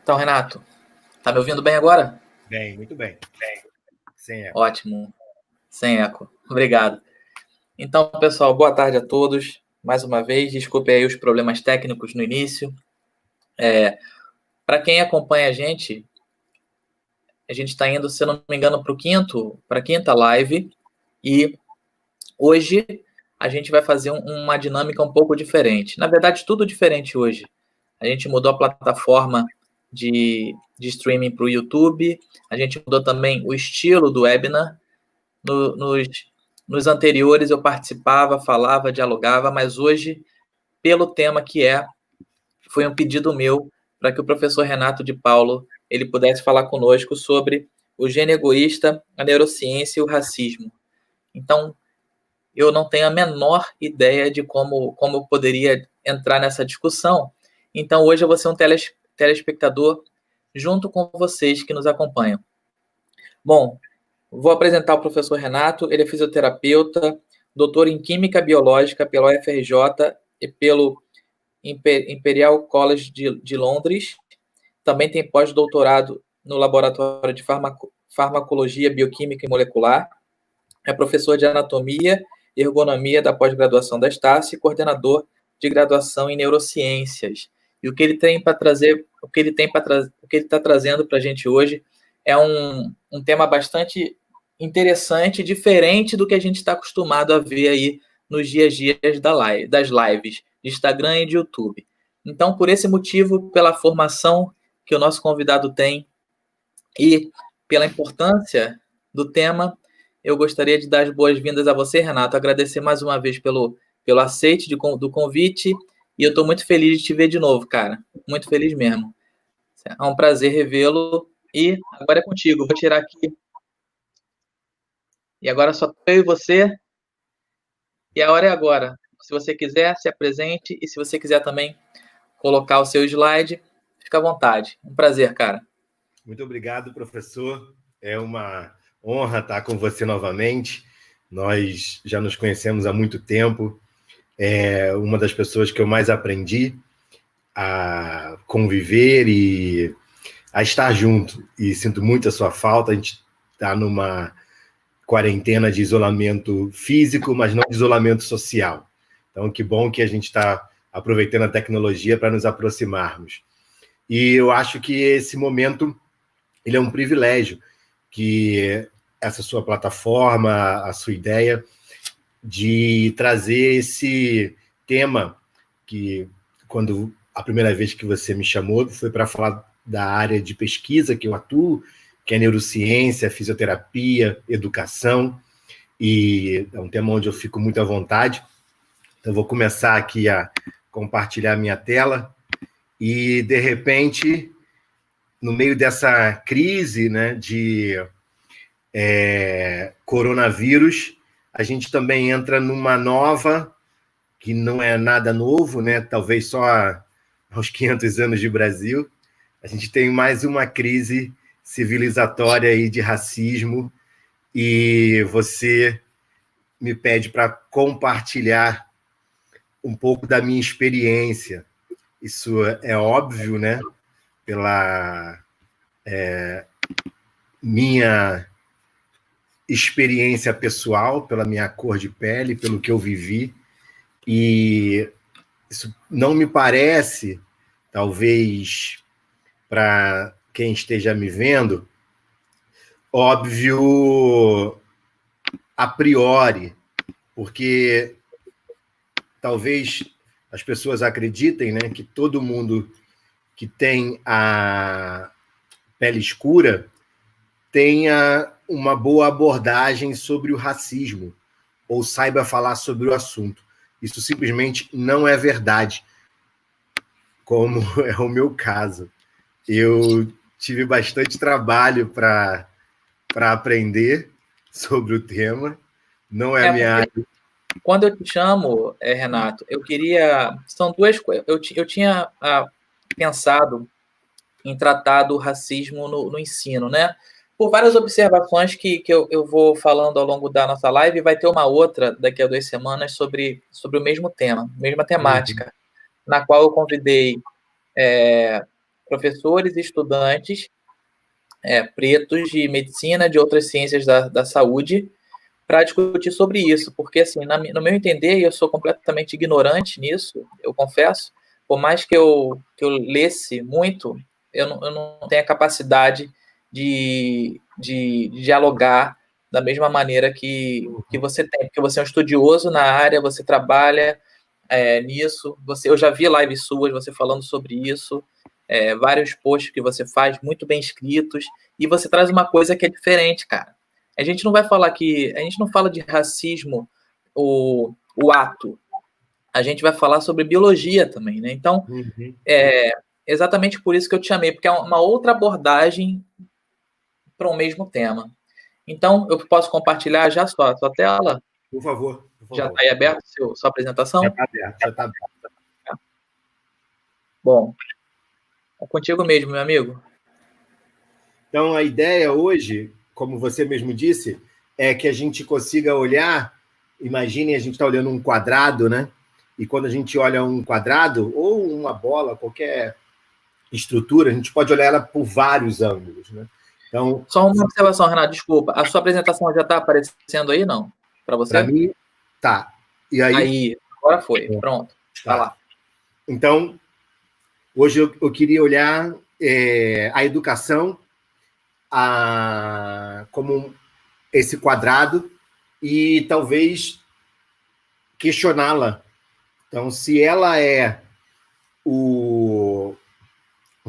Então, Renato, tá me ouvindo bem agora? Bem, muito bem. Sem eco. Ótimo, sem eco. Obrigado. Então, pessoal, boa tarde a todos. Mais uma vez, desculpe aí os problemas técnicos no início. Para quem acompanha a gente está indo, se eu não me engano, para a quinta live. E hoje a gente vai fazer uma dinâmica um pouco diferente. Na verdade, tudo diferente hoje. A gente mudou a plataforma de streaming para o YouTube. A gente mudou também o estilo do webinar. Nos anteriores eu participava, falava, dialogava, mas hoje, pelo tema foi um pedido meu para que o professor Renato de Paulo ele pudesse falar conosco sobre o gene egoísta, a neurociência e o racismo. Então, eu não tenho a menor ideia de como eu poderia entrar nessa discussão. Então, hoje eu vou ser um telespectador junto com vocês que nos acompanham. Bom, vou apresentar o professor Renato. Ele é fisioterapeuta, doutor em Química Biológica pela UFRJ e pelo Imperial College de Londres. Também tem pós-doutorado no Laboratório de Farmacologia, Bioquímica e Molecular. É professor de Anatomia e Ergonomia da pós-graduação da Estácio e coordenador de graduação em Neurociências. E o que ele tem para trazer, o que ele está trazendo para a gente hoje é um tema bastante interessante, diferente do que a gente está acostumado a ver aí nos dias a dias das lives de Instagram e de YouTube. Então, por esse motivo, pela formação que o nosso convidado tem e pela importância do tema, eu gostaria de dar as boas-vindas a você, Renato, agradecer mais uma vez pelo aceite do convite, e eu estou muito feliz de te ver de novo, cara. Muito feliz mesmo. É um prazer revê-lo, e agora é contigo. Vou tirar aqui. E agora só eu e você, e a hora é agora. Se você quiser, se apresente, e se você quiser também colocar o seu slide, fica à vontade. Um prazer, cara. Muito obrigado, professor. É uma honra estar com você novamente. Nós já nos conhecemos há muito tempo. É uma das pessoas que eu mais aprendi a conviver e a estar junto. E sinto muito a sua falta. A gente está numa quarentena de isolamento físico, mas não de isolamento social. Então, que bom que a gente está aproveitando a tecnologia para nos aproximarmos. E eu acho que esse momento ele é um privilégio, que essa sua plataforma, a sua ideia de trazer esse tema, que quando a primeira vez que você me chamou foi para falar da área de pesquisa que eu atuo, que é neurociência, fisioterapia, educação, e é um tema onde eu fico muito à vontade. Então, vou começar aqui a compartilhar minha tela, e, de repente, no meio dessa crise, né, de coronavírus, a gente também entra numa nova, que não é nada novo, né, talvez só aos 500 anos de Brasil, a gente tem mais uma crise civilizatória aí de racismo, e você me pede para compartilhar um pouco da minha experiência. Isso é óbvio, né? Pela minha experiência pessoal, pela minha cor de pele, pelo que eu vivi, e isso não me parece, talvez para quem esteja me vendo, óbvio a priori, porque talvez as pessoas acreditem, né, que todo mundo que tem a pele escura tenha uma boa abordagem sobre o racismo, ou saiba falar sobre o assunto. Isso simplesmente não é verdade, como é o meu caso. Eu tive bastante trabalho para aprender sobre o tema, não é a minha área. Quando eu te chamo, Renato, eu queria... São duas coisas. Eu tinha pensado em tratar do racismo no ensino, né? Por várias observações que eu vou falando ao longo da nossa live, vai ter uma outra daqui a 2 semanas sobre o mesmo tema, mesma temática, na qual eu convidei professores e estudantes pretos de medicina, de outras ciências da saúde, para discutir sobre isso, porque, assim, no meu entender, eu sou completamente ignorante nisso, eu confesso, por mais que eu lesse muito, eu não tenho a capacidade de dialogar da mesma maneira que você tem, porque você é um estudioso na área, você trabalha nisso, eu já vi lives suas, você falando sobre isso, vários posts que você faz, muito bem escritos, e você traz uma coisa que é diferente, cara. A gente não vai falar a gente não fala de racismo, o ato. A gente vai falar sobre biologia também, né? Então, exatamente por isso que eu te chamei, porque é uma outra abordagem para o mesmo tema. Então, eu posso compartilhar já a sua tela? Por favor. Já está aí aberto sua apresentação? Já está aberto. Bom, é contigo mesmo, meu amigo. Então, a ideia hoje, como você mesmo disse, é que a gente consiga olhar, imaginem a gente está olhando um quadrado, né? E quando a gente olha um quadrado, ou uma bola, qualquer estrutura, a gente pode olhar ela por vários ângulos, né? Então, só uma observação, Renato, desculpa. A sua apresentação já está aparecendo aí, não? Para você? Para mim, tá. E aí? Agora foi. Pronto. Tá lá. Então, hoje eu queria olhar a educação como esse quadrado e talvez questioná-la. Então, se ela é um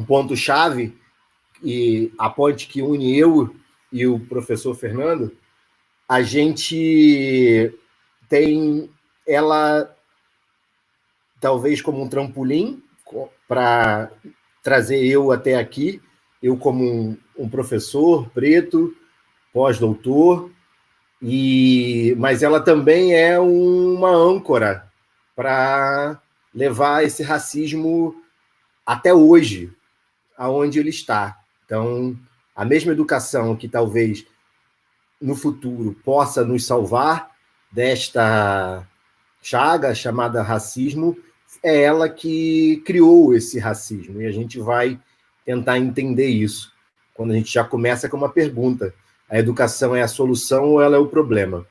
ponto-chave e a ponte que une eu e o professor Fernando, a gente tem ela talvez como um trampolim para trazer eu até aqui, eu como um professor preto, pós-doutor, mas ela também é uma âncora para levar esse racismo até hoje, aonde ele está. Então, a mesma educação que talvez no futuro possa nos salvar desta chaga chamada racismo, é ela que criou esse racismo, e a gente vai tentar entender isso. Quando a gente já começa com uma pergunta, a educação é a solução ou ela é o problema?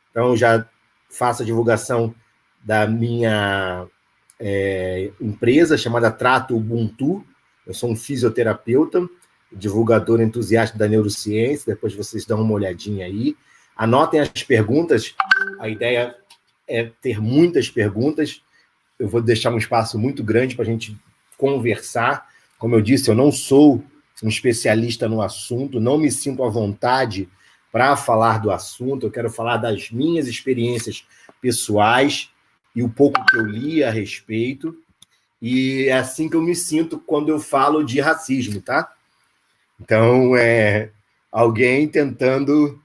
Então, já faço a divulgação da minha empresa chamada Trato Ubuntu. Eu sou um fisioterapeuta, divulgador entusiasta da neurociência, depois vocês dão uma olhadinha aí. Anotem as perguntas, a ideia é ter muitas perguntas. Eu vou deixar um espaço muito grande para a gente conversar. Como eu disse, eu não sou um especialista no assunto, não me sinto à vontade para falar do assunto, eu quero falar das minhas experiências pessoais e o pouco que eu li a respeito, e é assim que eu me sinto quando eu falo de racismo, tá? Então, é alguém tentando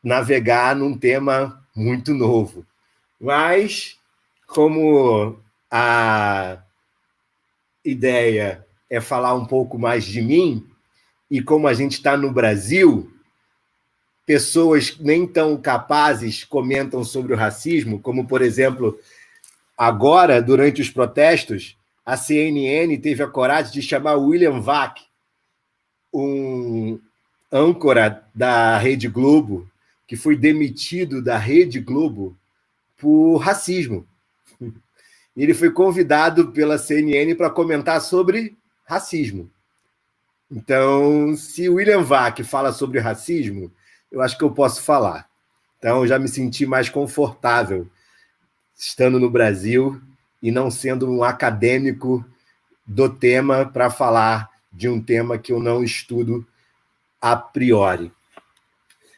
navegar num tema muito novo. Mas, como a ideia é falar um pouco mais de mim, e como a gente está no Brasil, pessoas nem tão capazes comentam sobre o racismo, como, por exemplo, agora, durante os protestos, a CNN teve a coragem de chamar William Vac, um âncora da Rede Globo, que foi demitido da Rede Globo por racismo. Ele foi convidado pela CNN para comentar sobre racismo. Então, se William Vac fala sobre racismo, eu acho que eu posso falar. Então, eu já me senti mais confortável estando no Brasil e não sendo um acadêmico do tema para falar de um tema que eu não estudo a priori.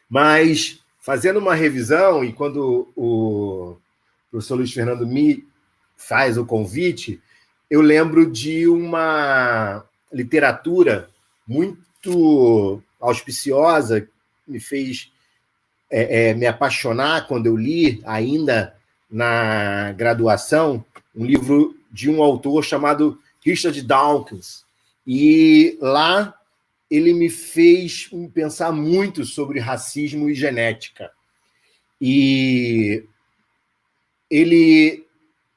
Mas, fazendo uma revisão, e quando o professor Luiz Fernando me faz o convite, eu lembro de uma literatura muito auspiciosa, me fez me apaixonar quando eu li, ainda na graduação, um livro de um autor chamado Richard Dawkins. E lá ele me fez pensar muito sobre racismo e genética. E ele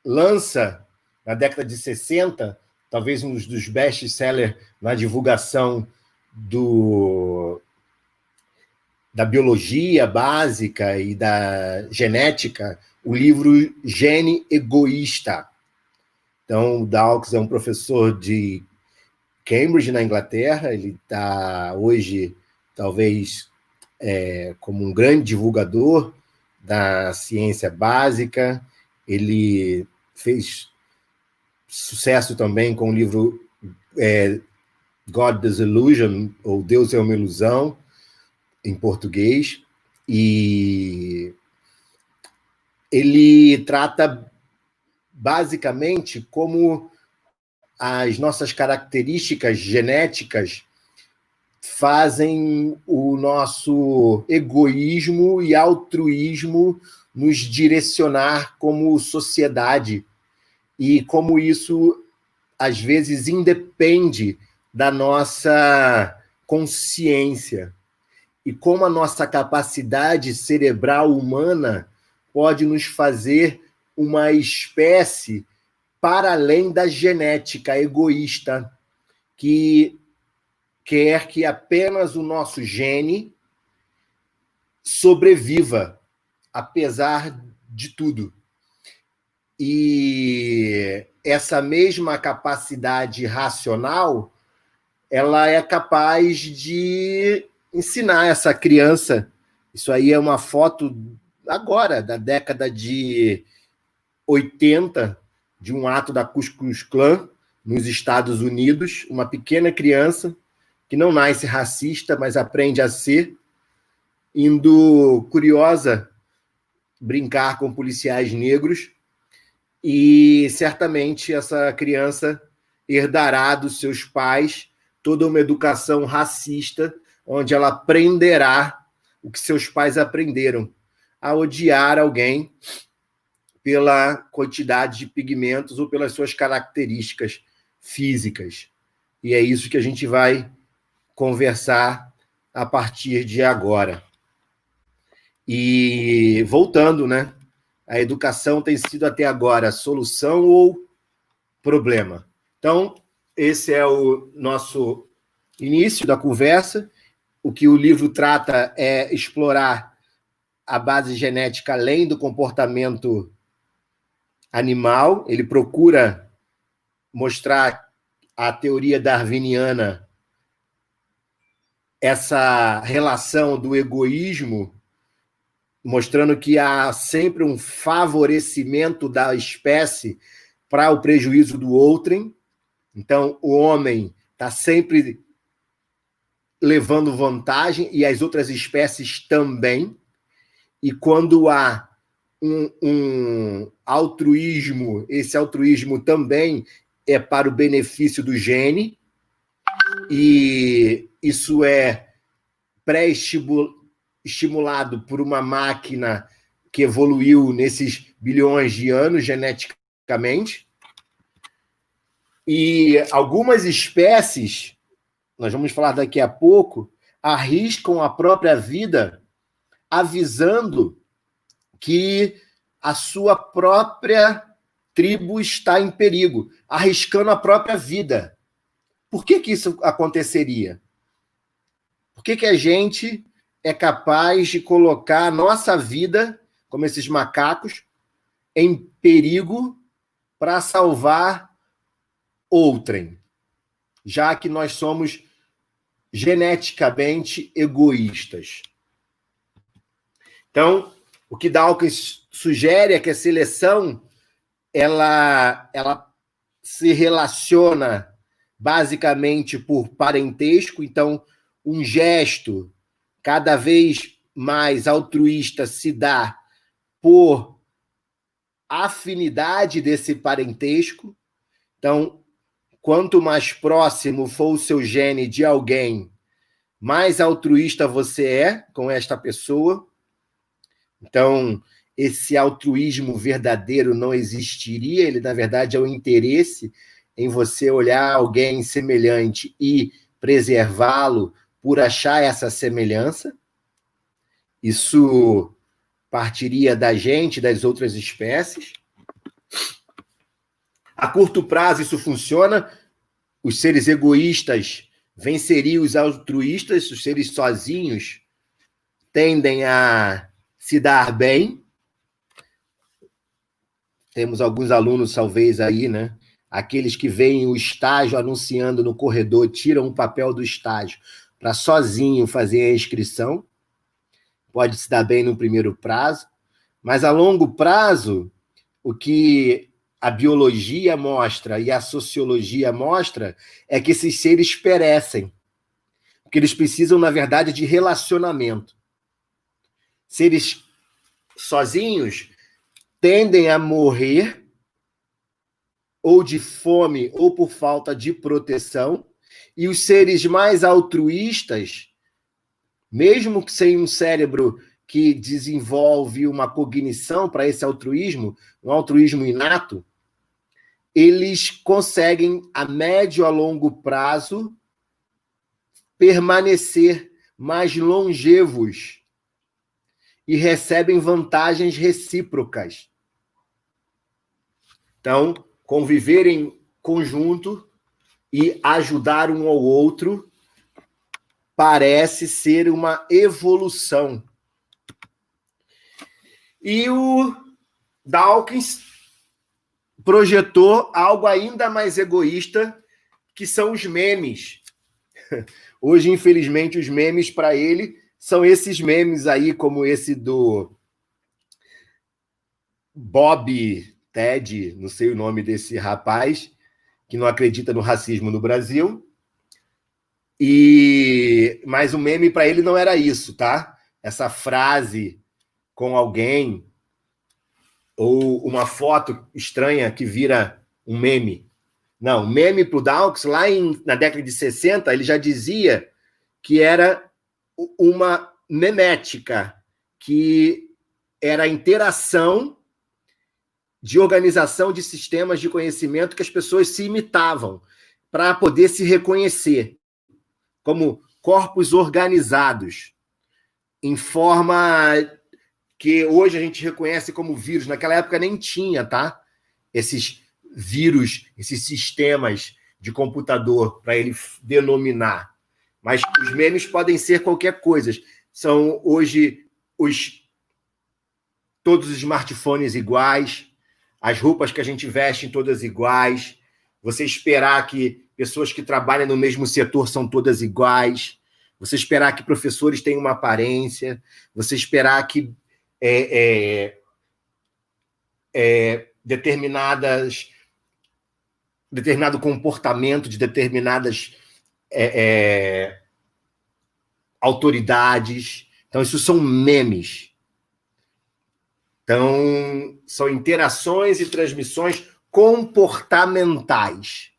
lança, na década de 60, talvez um dos best-sellers na divulgação da biologia básica e da genética, o livro Gene Egoísta. Então, o Dawkins é um professor de Cambridge, na Inglaterra. Ele está hoje, talvez, como um grande divulgador da ciência básica. Ele fez sucesso também com o livro God is Illusion, ou Deus é uma Ilusão, em português, e ele trata basicamente como as nossas características genéticas fazem o nosso egoísmo e altruísmo nos direcionar como sociedade, e como isso, às vezes, independe da nossa consciência, e como a nossa capacidade cerebral humana pode nos fazer uma espécie para além da genética egoísta, que quer que apenas o nosso gene sobreviva, apesar de tudo. E essa mesma capacidade racional, ela é capaz de ensinar essa criança. Isso aí é uma foto agora, da década de 80, de um ato da Ku Klux Klan nos Estados Unidos, uma pequena criança que não nasce racista, mas aprende a ser, indo, curiosa, brincar com policiais negros, e certamente essa criança herdará dos seus pais toda uma educação racista, onde ela aprenderá o que seus pais aprenderam, a odiar alguém pela quantidade de pigmentos ou pelas suas características físicas. E é isso que a gente vai conversar a partir de agora. E voltando, né? A educação tem sido até agora solução ou problema? Então, esse é o nosso início da conversa. O que o livro trata é explorar a base genética além do comportamento animal. Ele procura mostrar a teoria darwiniana, essa relação do egoísmo, mostrando que há sempre um favorecimento da espécie para o prejuízo do outrem. Então, o homem está sempre levando vantagem, e as outras espécies também. E quando há um altruísmo, esse altruísmo também é para o benefício do gene, e isso é pré-estimulado por uma máquina que evoluiu nesses bilhões de anos geneticamente. E algumas espécies, nós vamos falar daqui a pouco, arriscam a própria vida avisando que a sua própria tribo está em perigo, arriscando a própria vida. Por que isso aconteceria? Por que a gente é capaz de colocar a nossa vida, como esses macacos, em perigo para salvar outrem, já que nós somos geneticamente egoístas? Então, o que Dawkins sugere é que a seleção ela se relaciona basicamente por parentesco. Então, um gesto cada vez mais altruísta se dá por afinidade desse parentesco. Então, quanto mais próximo for o seu gene de alguém, mais altruísta você é com esta pessoa. Então, esse altruísmo verdadeiro não existiria. Ele, na verdade, é o interesse em você olhar alguém semelhante e preservá-lo por achar essa semelhança. Isso partiria da gente, das outras espécies. A curto prazo isso funciona, os seres egoístas venceriam os altruístas, os seres sozinhos tendem a se dar bem. Temos alguns alunos, talvez, aí, né? Aqueles que veem o estágio anunciando no corredor, tiram o papel do estágio para sozinho fazer a inscrição. Pode se dar bem no primeiro prazo, mas a longo prazo, o que a biologia mostra e a sociologia mostra é que esses seres perecem, porque eles precisam, na verdade, de relacionamento. Seres sozinhos tendem a morrer ou de fome ou por falta de proteção, e os seres mais altruístas, mesmo que sem um cérebro que desenvolve uma cognição para esse altruísmo, um altruísmo inato, eles conseguem, a médio e a longo prazo, permanecer mais longevos e recebem vantagens recíprocas. Então, conviver em conjunto e ajudar um ao outro parece ser uma evolução. E o Dawkins projetou algo ainda mais egoísta, que são os memes. Hoje, infelizmente, os memes para ele são esses memes aí, como esse do Bob Ted, não sei o nome desse rapaz, que não acredita no racismo no Brasil. Mas o meme para ele não era isso, tá? Essa frase com alguém ou uma foto estranha que vira um meme. Não, meme para o Dawkins, lá na década de 60, ele já dizia que era uma memética, que era a interação de organização de sistemas de conhecimento que as pessoas se imitavam para poder se reconhecer como corpos organizados, em forma que hoje a gente reconhece como vírus. Naquela época nem tinha, tá? Esses vírus, esses sistemas de computador para ele denominar. Mas os memes podem ser qualquer coisa. São hoje todos os smartphones iguais, as roupas que a gente veste todas iguais, você esperar que pessoas que trabalham no mesmo setor são todas iguais, você esperar que professores tenham uma aparência, você esperar que determinado comportamento de determinadas autoridades. Então, isso são memes. Então, são interações e transmissões comportamentais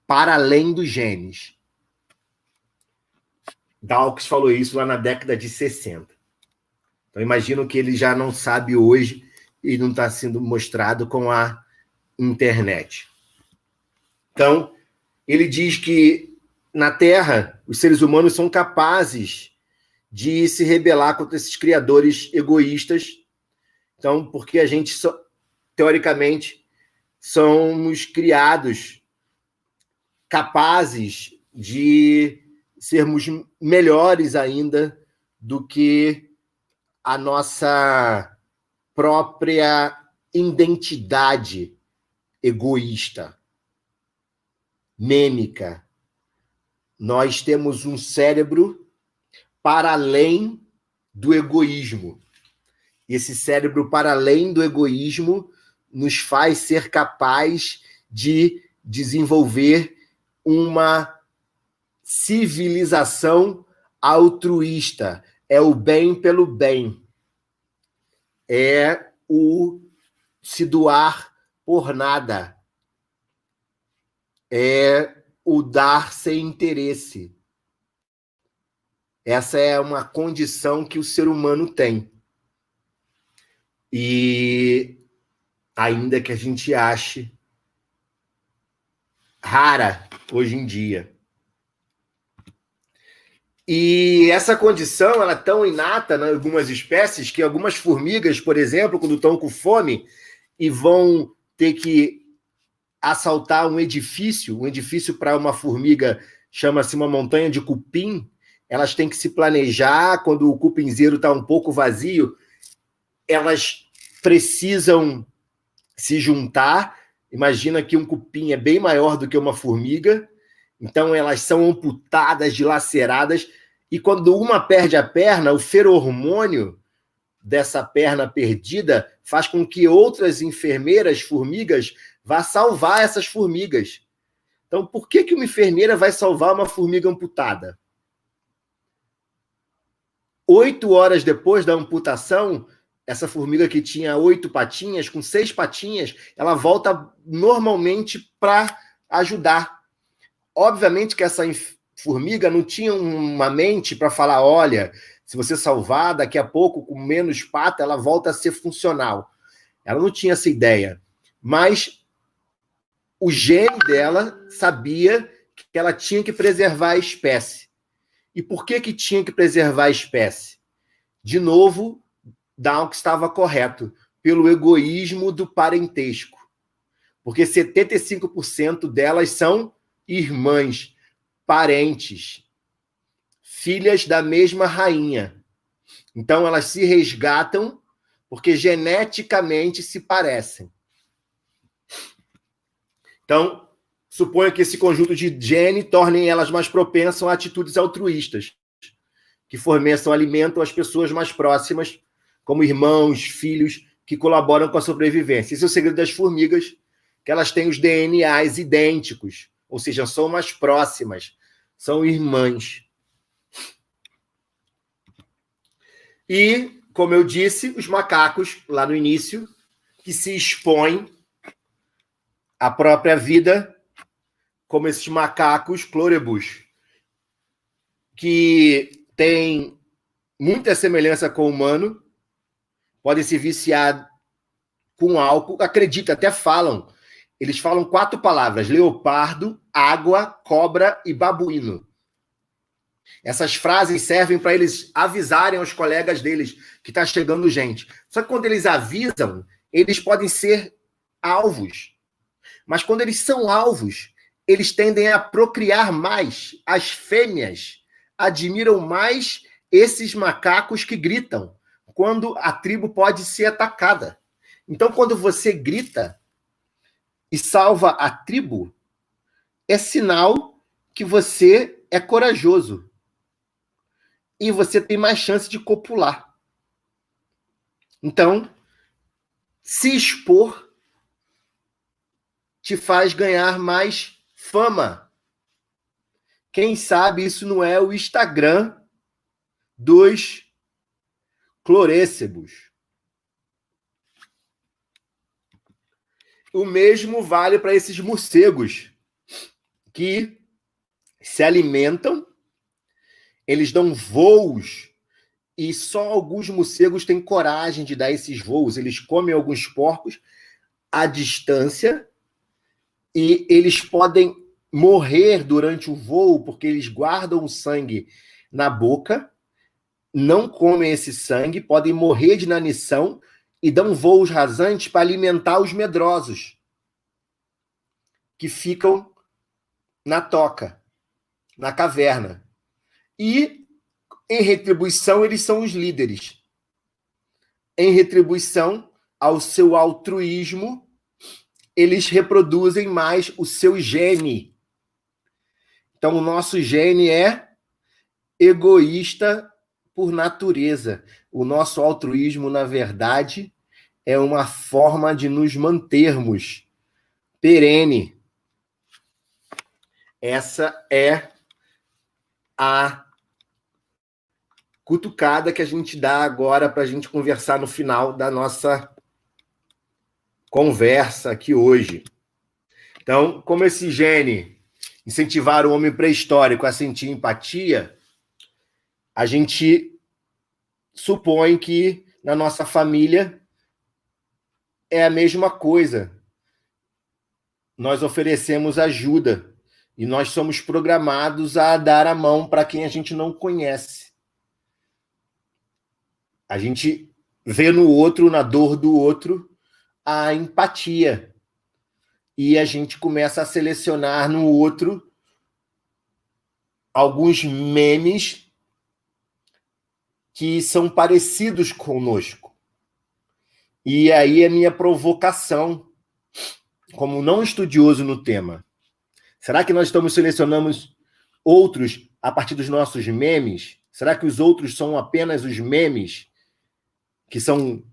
para além dos genes. Dawkins falou isso lá na década de 60. Então, imagino que ele já não sabe hoje e não está sendo mostrado com a internet. Então, ele diz que na Terra, os seres humanos são capazes de se rebelar contra esses criadores egoístas. Então, porque a gente, teoricamente, somos criados capazes de sermos melhores ainda do que a nossa própria identidade egoísta, mêmica. Nós temos um cérebro para além do egoísmo. Esse cérebro para além do egoísmo nos faz ser capaz de desenvolver uma civilização altruísta. É o bem pelo bem. É o se doar por nada. É o dar sem interesse. Essa é uma condição que o ser humano tem. E ainda que a gente ache rara hoje em dia. E essa condição ela é tão inata em algumas espécies que algumas formigas, por exemplo, quando estão com fome e vão ter que assaltar um edifício para uma formiga chama-se uma montanha de cupim, elas têm que se planejar, quando o cupinzeiro está um pouco vazio, elas precisam se juntar. Imagina que um cupim é bem maior do que uma formiga, então elas são amputadas, dilaceradas, e quando uma perde a perna, o feromônio dessa perna perdida faz com que outras enfermeiras, formigas, vá salvar essas formigas. Então, por que uma enfermeira vai salvar uma formiga amputada? 8 horas depois da amputação, essa formiga que tinha 8 patinhas, com 6 patinhas, ela volta normalmente para ajudar. Obviamente que essa formiga não tinha uma mente para falar, olha, se você salvar, daqui a pouco, com menos pata, ela volta a ser funcional. Ela não tinha essa ideia. Mas o gene dela sabia que ela tinha que preservar a espécie. E por que tinha que preservar a espécie? De novo, Dawkins estava correto, pelo egoísmo do parentesco. Porque 75% delas são irmãs, parentes, filhas da mesma rainha. Então, elas se resgatam porque geneticamente se parecem. Então, suponho que esse conjunto de gene tornem elas mais propensas a atitudes altruístas, que forneçam alimento às pessoas mais próximas, como irmãos, filhos, que colaboram com a sobrevivência. Esse é o segredo das formigas, que elas têm os DNAs idênticos, ou seja, são mais próximas, são irmãs. E, como eu disse, os macacos, lá no início, que se expõem à própria vida, como esses macacos clorebus, que têm muita semelhança com o humano, podem se viciar com álcool, acredita, até falam. Eles falam 4 palavras: leopardo, água, cobra e babuíno. Essas frases servem para eles avisarem aos colegas deles que está chegando gente. Só que quando eles avisam, eles podem ser alvos. Mas quando eles são alvos, eles tendem a procriar mais. As fêmeas admiram mais esses macacos que gritam, quando a tribo pode ser atacada. Então, quando você grita e salva a tribo, é sinal que você é corajoso. E você tem mais chance de copular. Então, se expor te faz ganhar mais fama. Quem sabe isso não é o Instagram dos clorécebos. O mesmo vale para esses morcegos que se alimentam, eles dão voos, e só alguns morcegos têm coragem de dar esses voos. Eles comem alguns porcos à distância e eles podem morrer durante o voo porque eles guardam o sangue na boca, não comem esse sangue, podem morrer de inanição e dão voos rasantes para alimentar os medrosos que ficam na toca, na caverna. E, em retribuição, eles são os líderes. Em retribuição ao seu altruísmo, eles reproduzem mais o seu gene. Então, o nosso gene é egoísta por natureza. O nosso altruísmo, na verdade, é uma forma de nos mantermos perene. Essa é a cutucada que a gente dá agora para a gente conversar no final da nossa conversa aqui hoje. Então, como esse gene incentivar o homem pré-histórico a sentir empatia, a gente supõe que na nossa família é a mesma coisa. Nós oferecemos ajuda e nós somos programados a dar a mão para quem a gente não conhece. A gente vê no outro, na dor do outro, a empatia. e a gente começa a selecionar no outro alguns memes que são parecidos conosco. E aí a minha provocação, como não estudioso no tema, será que nós estamos selecionando outros a partir dos nossos memes? Será que os outros são apenas os memes que são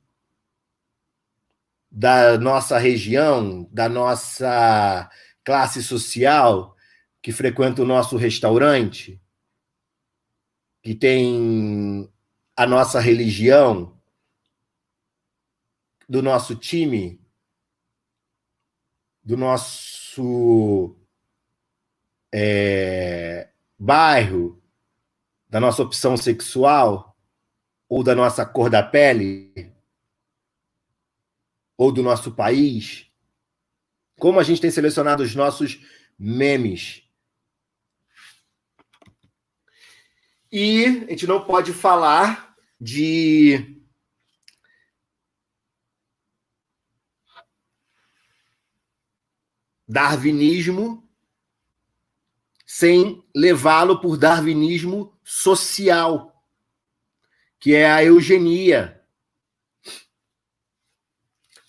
da nossa região, da nossa classe social, que frequenta o nosso restaurante, que tem a nossa religião, do nosso time, do nosso bairro, da nossa opção sexual, ou da nossa cor da pele, ou do nosso país? Como a gente tem selecionado os nossos memes? E a gente não pode falar de darwinismo sem levá-lo por darwinismo social, que é a eugenia.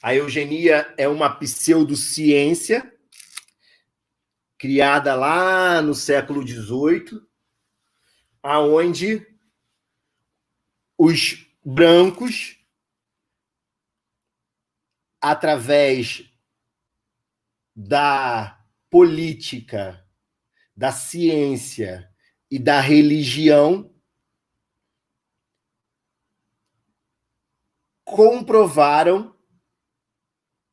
A eugenia é uma pseudociência criada lá no século XVIII, aonde os brancos, através da política, da ciência e da religião, comprovaram,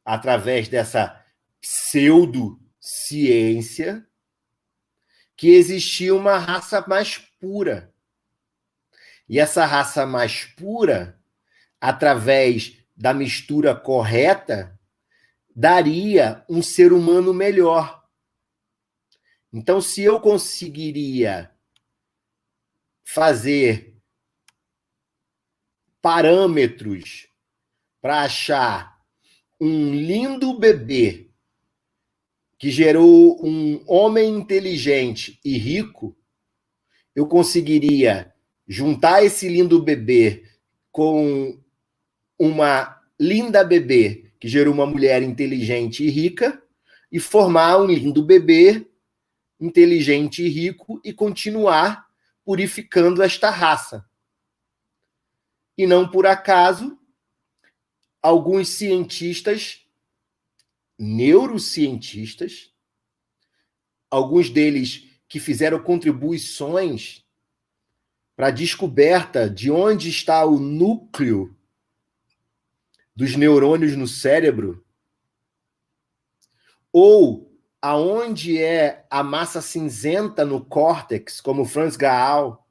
através dessa pseudociência, que existia uma raça mais pura. E essa raça mais pura, através da mistura correta, daria um ser humano melhor. Então, se eu conseguiria fazer parâmetros para achar um lindo bebê que gerou um homem inteligente e rico, eu conseguiria juntar esse lindo bebê com uma linda bebê que gerou uma mulher inteligente e rica e formar um lindo bebê inteligente e rico e continuar purificando esta raça. E não por acaso, alguns cientistas, neurocientistas, alguns deles que fizeram contribuições para a descoberta de onde está o núcleo dos neurônios no cérebro, ou aonde é a massa cinzenta no córtex, como Franz Gall,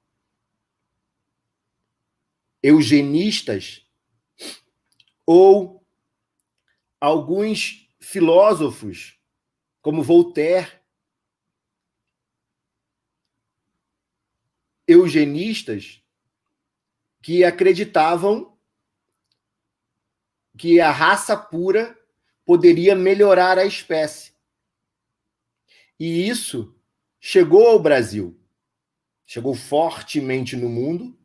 eugenistas, ou alguns filósofos, como Voltaire, eugenistas, que acreditavam que a raça pura poderia melhorar a espécie. E isso chegou ao Brasil, chegou fortemente no mundo.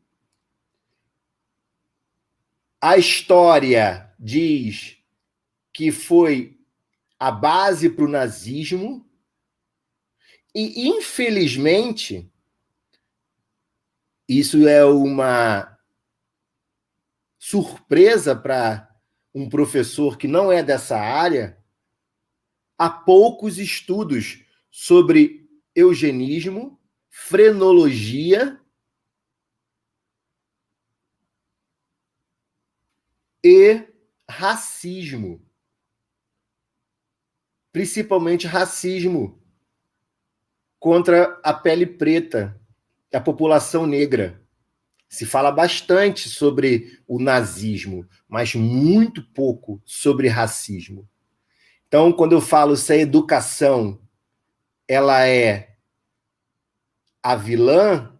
A história diz que foi a base para o nazismo e, infelizmente, isso é uma surpresa para um professor que não é dessa área, há poucos estudos sobre eugenismo, frenologia e racismo. Principalmente racismo contra a pele preta, a população negra. Se fala bastante sobre o nazismo, mas muito pouco sobre racismo. Então, quando eu falo se a educação ela é a vilã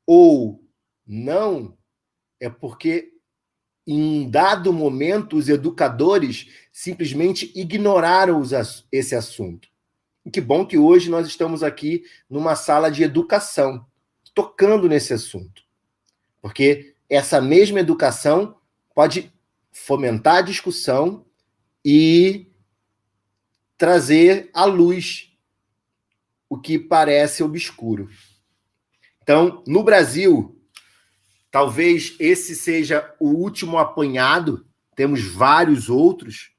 ou não, é porque em um dado momento os educadores simplesmente ignoraram esse assunto. E que bom que hoje nós estamos aqui numa sala de educação, tocando nesse assunto. Porque essa mesma educação pode fomentar a discussão e trazer à luz o que parece obscuro. Então, no Brasil, talvez esse seja o último apanhado, temos vários outros,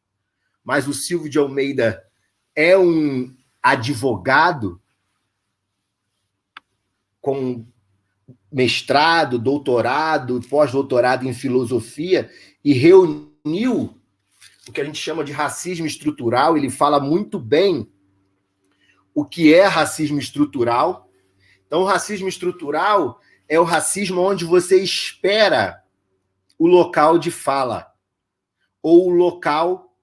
mas o Silvio de Almeida é um advogado com mestrado, doutorado, pós-doutorado em filosofia, e reuniu o que a gente chama de racismo estrutural. Ele fala muito bem o que é racismo estrutural. Então, o racismo estrutural é o racismo onde você espera o local de fala ou o local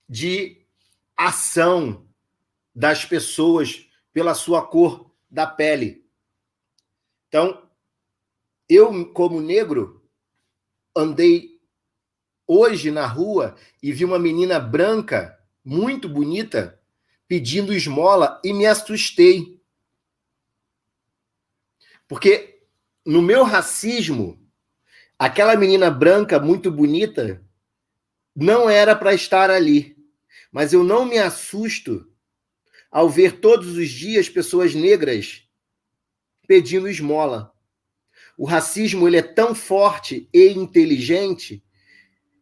de ação das pessoas pela sua cor da pele. Então, eu, como negro, andei hoje na rua e vi uma menina branca, muito bonita, pedindo esmola e me assustei. Porque no meu racismo, aquela menina branca, muito bonita, não era para estar ali. Mas eu não me assusto ao ver todos os dias pessoas negras pedindo esmola. O racismo ele é tão forte e inteligente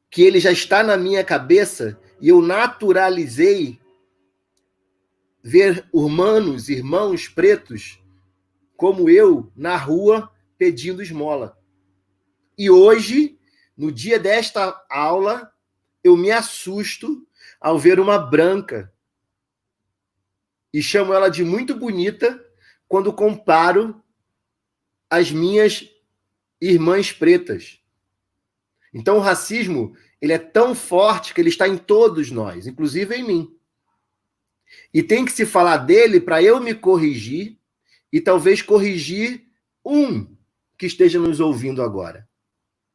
que ele já está na minha cabeça e eu naturalizei ver irmãos pretos como eu na rua pedindo esmola. E hoje, no dia desta aula, eu me assusto ao ver uma branca e chamo ela de muito bonita quando comparo as minhas irmãs pretas. Então, o racismo ele é tão forte que ele está em todos nós, inclusive em mim. E tem que se falar dele para eu me corrigir e talvez corrigir um que esteja nos ouvindo agora,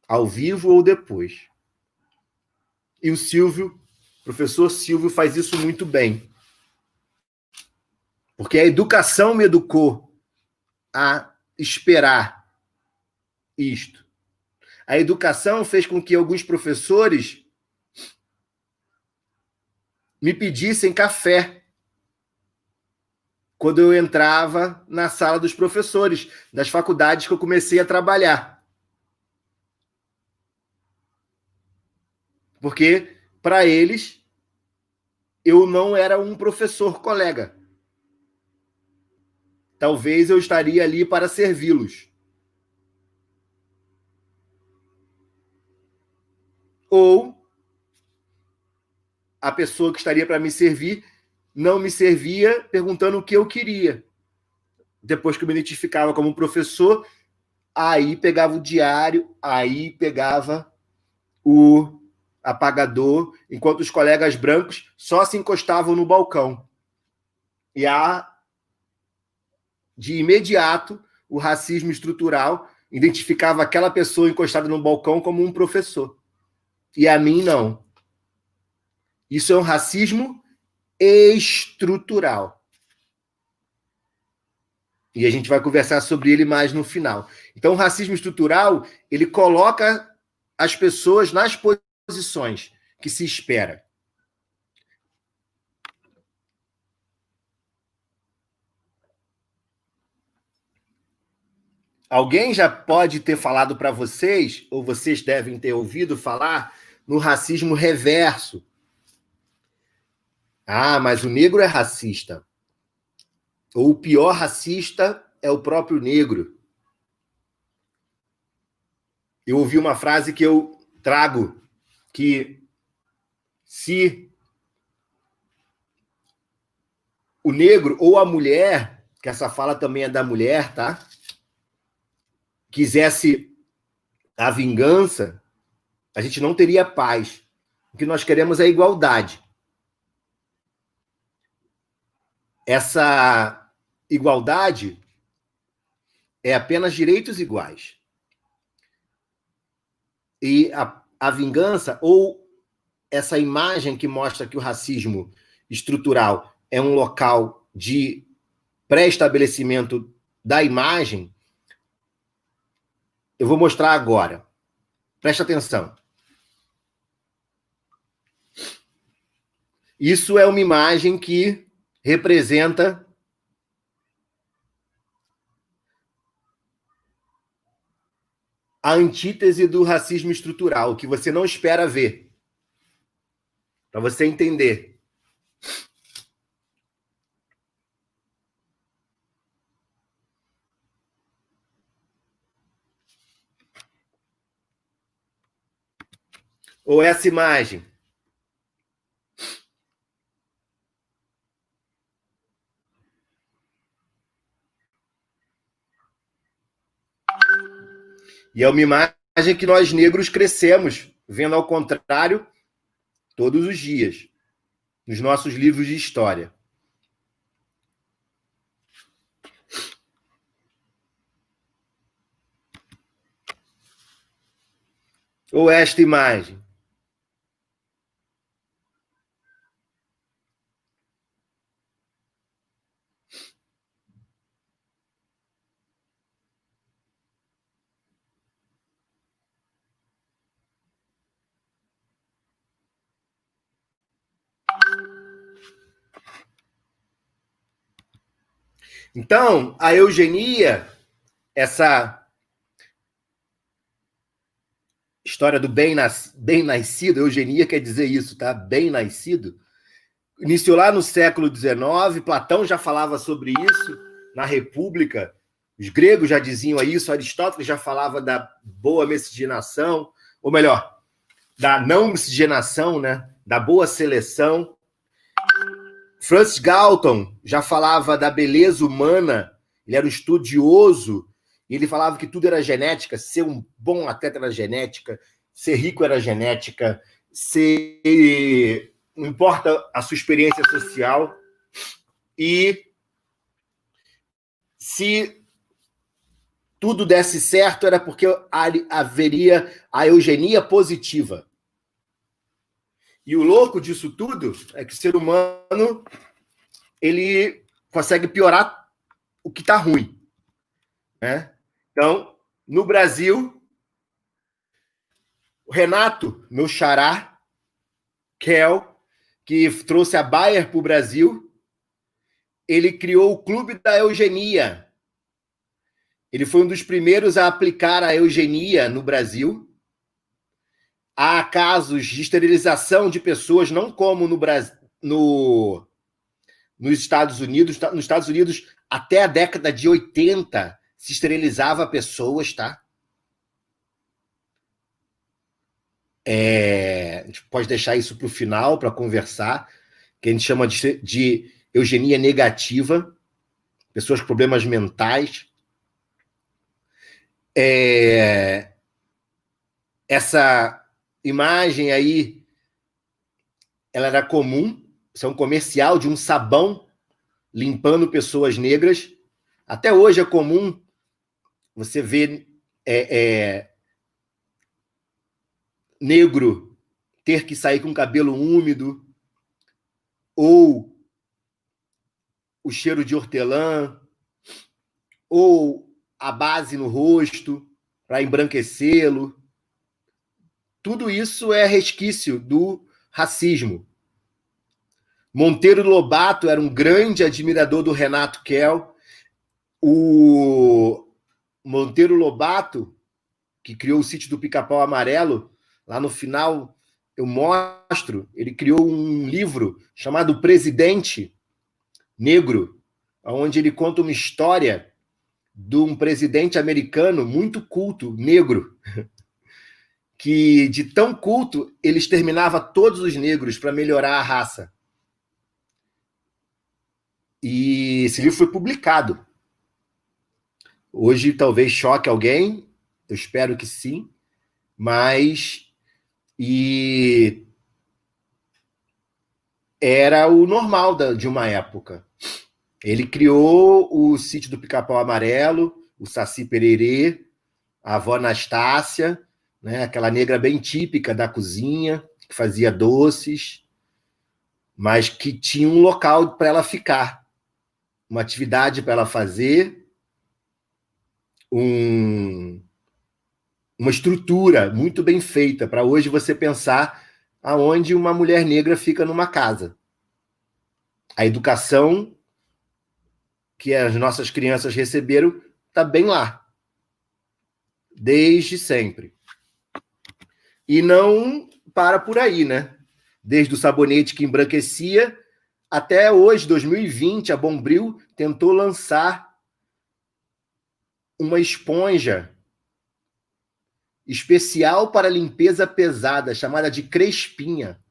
ao vivo ou depois. E o Silvio, o professor Silvio, faz isso muito bem. Porque a educação me educou a esperar isto. A educação fez com que alguns professores me pedissem café quando eu entrava na sala dos professores, das faculdades que eu comecei a trabalhar. Porque, para eles, eu não era um professor colega. Talvez eu estaria ali para servi-los. Ou a pessoa que estaria para me servir não me servia perguntando o que eu queria. Depois que eu me identificava como professor, aí pegava o diário, aí pegava o apagador, enquanto os colegas brancos só se encostavam no balcão. E de imediato, o racismo estrutural identificava aquela pessoa encostada no balcão como um professor. E a mim, não. Isso é um racismo estrutural. E a gente vai conversar sobre ele mais no final. Então, o racismo estrutural, ele coloca as pessoas nas posições que se espera. Alguém já pode ter falado para vocês, ou vocês devem ter ouvido falar, no racismo reverso. Ah, mas o negro é racista. Ou o pior racista é o próprio negro. Eu ouvi uma frase que eu trago, que se o negro ou a mulher, que essa fala também é da mulher, tá? Quisesse a vingança, a gente não teria paz. O que nós queremos é igualdade. Essa igualdade é apenas direitos iguais. E a vingança ou essa imagem que mostra que o racismo estrutural é um local de pré-estabelecimento da imagem, eu vou mostrar agora. Presta atenção. Isso é uma imagem que representa a antítese do racismo estrutural, que você não espera ver. Para você entender. Ou essa imagem. E é uma imagem que nós negros crescemos, vendo ao contrário todos os dias, nos nossos livros de história. Ou esta imagem. Então, a eugenia, essa história do bem nascido, eugenia quer dizer isso, tá? Bem nascido. Iniciou lá no século XIX, Platão já falava sobre isso, na República, os gregos já diziam isso, Aristóteles já falava da boa miscigenação, ou melhor, da não miscigenação, né? Da boa seleção. Francis Galton já falava da beleza humana, ele era um estudioso, e ele falava que tudo era genética, ser um bom atleta era genética, ser rico era genética, ser... não importa a sua experiência social, e se tudo desse certo era porque haveria a eugenia positiva. E o louco disso tudo é que o ser humano ele consegue piorar o que está ruim, né? Então, no Brasil, o Renato, meu xará, Kel, que trouxe a Bayer para o Brasil, ele criou o Clube da Eugenia. Ele foi um dos primeiros a aplicar a eugenia no Brasil. Há casos de esterilização de pessoas, não como no Brasil, nos Estados Unidos. Nos Estados Unidos, até a década de 80, se esterilizava pessoas, tá? A gente pode deixar isso para o final, para conversar, que a gente chama de eugenia negativa, pessoas com problemas mentais. Essa imagem aí, ela era comum, isso é um comercial de um sabão limpando pessoas negras. Até hoje é comum você ver negro ter que sair com cabelo úmido, ou o cheiro de hortelã, ou a base no rosto para embranquecê-lo. Tudo isso é resquício do racismo. Monteiro Lobato era um grande admirador do Renato Kell. O Monteiro Lobato, que criou o Sítio do Pica-Pau Amarelo, lá no final eu mostro, ele criou um livro chamado Presidente Negro, onde ele conta uma história de um presidente americano muito culto, negro, que de tão culto ele exterminava todos os negros para melhorar a raça. E esse livro foi publicado. Hoje talvez choque alguém, eu espero que sim, mas era o normal de uma época. Ele criou o Sítio do Pica-Pau Amarelo, o Saci Pererê, a avó Anastácia, né, aquela negra bem típica da cozinha, que fazia doces, mas que tinha um local para ela ficar, uma atividade para ela fazer, uma estrutura muito bem feita para hoje você pensar aonde uma mulher negra fica numa casa. A educação que as nossas crianças receberam está bem lá, desde sempre. E não para por aí, né? Desde o sabonete que embranquecia até hoje, 2020, a Bombril tentou lançar uma esponja especial para limpeza pesada, chamada de Crespinha.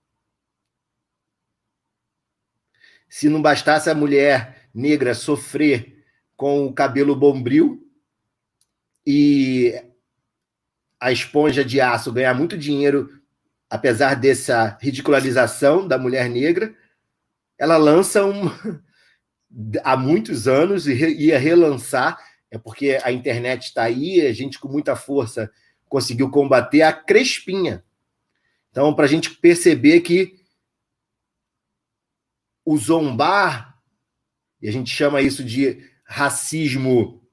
Se não bastasse a mulher negra sofrer com o cabelo Bombril e a esponja de aço ganhar muito dinheiro, apesar dessa ridicularização da mulher negra, ela lança há muitos anos e ia relançar, é porque a internet está aí, a gente com muita força conseguiu combater a Crespinha. Então, para a gente perceber que o zombar, e a gente chama isso de racismo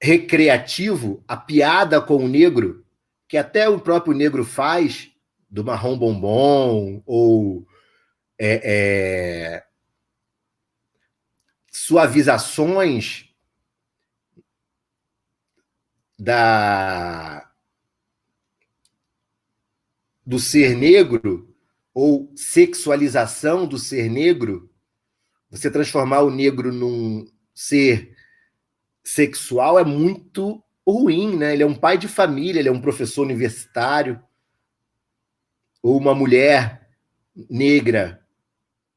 recreativo, a piada com o negro, que até o próprio negro faz, do marrom bombom, ou suavizações do ser negro, ou sexualização do ser negro, você transformar o negro num ser sexual é muito ruim, né? Ele é um pai de família, ele é um professor universitário, ou uma mulher negra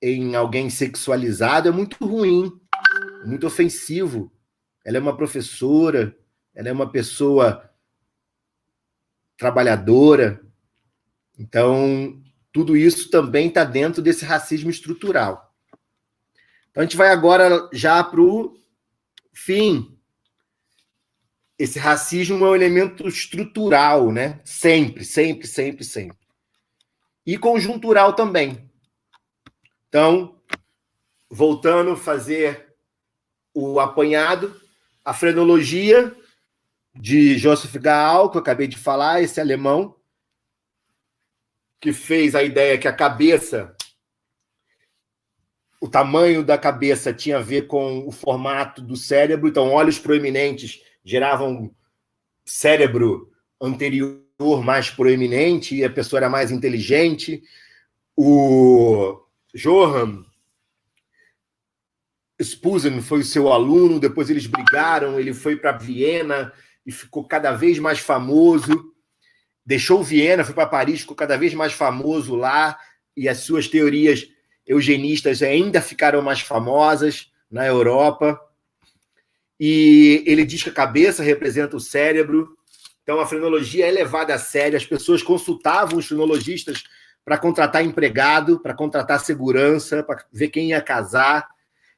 em alguém sexualizado é muito ruim, muito ofensivo. Ela é uma professora, ela é uma pessoa trabalhadora. Então, tudo isso também está dentro desse racismo estrutural. Então, a gente vai agora já para o fim. Esse racismo é um elemento estrutural, né? Sempre, sempre, sempre, sempre. E conjuntural também. Então, voltando a fazer o apanhado, a frenologia de Joseph Gaal, que eu acabei de falar, esse alemão, que fez a ideia que a cabeça, o tamanho da cabeça tinha a ver com o formato do cérebro, então olhos proeminentes geravam cérebro anterior mais proeminente e a pessoa era mais inteligente. O Johann Spusen foi o seu aluno, depois eles brigaram, ele foi para Viena e ficou cada vez mais famoso. Deixou Viena, foi para Paris, ficou cada vez mais famoso lá, e as suas teorias eugenistas ainda ficaram mais famosas na Europa. E ele diz que a cabeça representa o cérebro. Então, a frenologia é levada a sério. As pessoas consultavam os frenologistas para contratar empregado, para contratar segurança, para ver quem ia casar.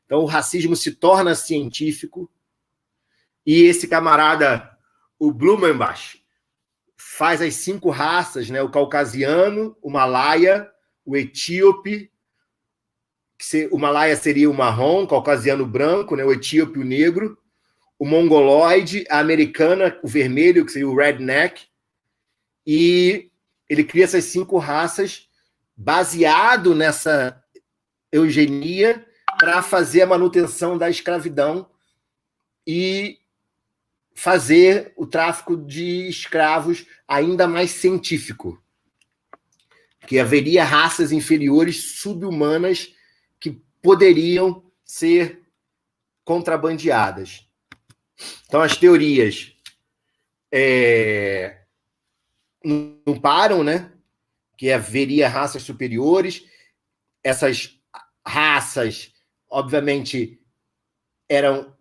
Então, o racismo se torna científico. E esse camarada, o Blumenbach, faz as 5 raças, né? O caucasiano, o malaia, o etíope, o malaia seria o marrom, o caucasiano branco, né? O etíope o negro, o mongoloide, a americana, o vermelho, que seria o redneck, e ele cria essas 5 raças baseado nessa eugenia para fazer a manutenção da escravidão e fazer o tráfico de escravos ainda mais científico. Que haveria raças inferiores, subhumanas, que poderiam ser contrabandeadas. Então, as teorias não param, né? Que haveria raças superiores. Essas raças, obviamente, eram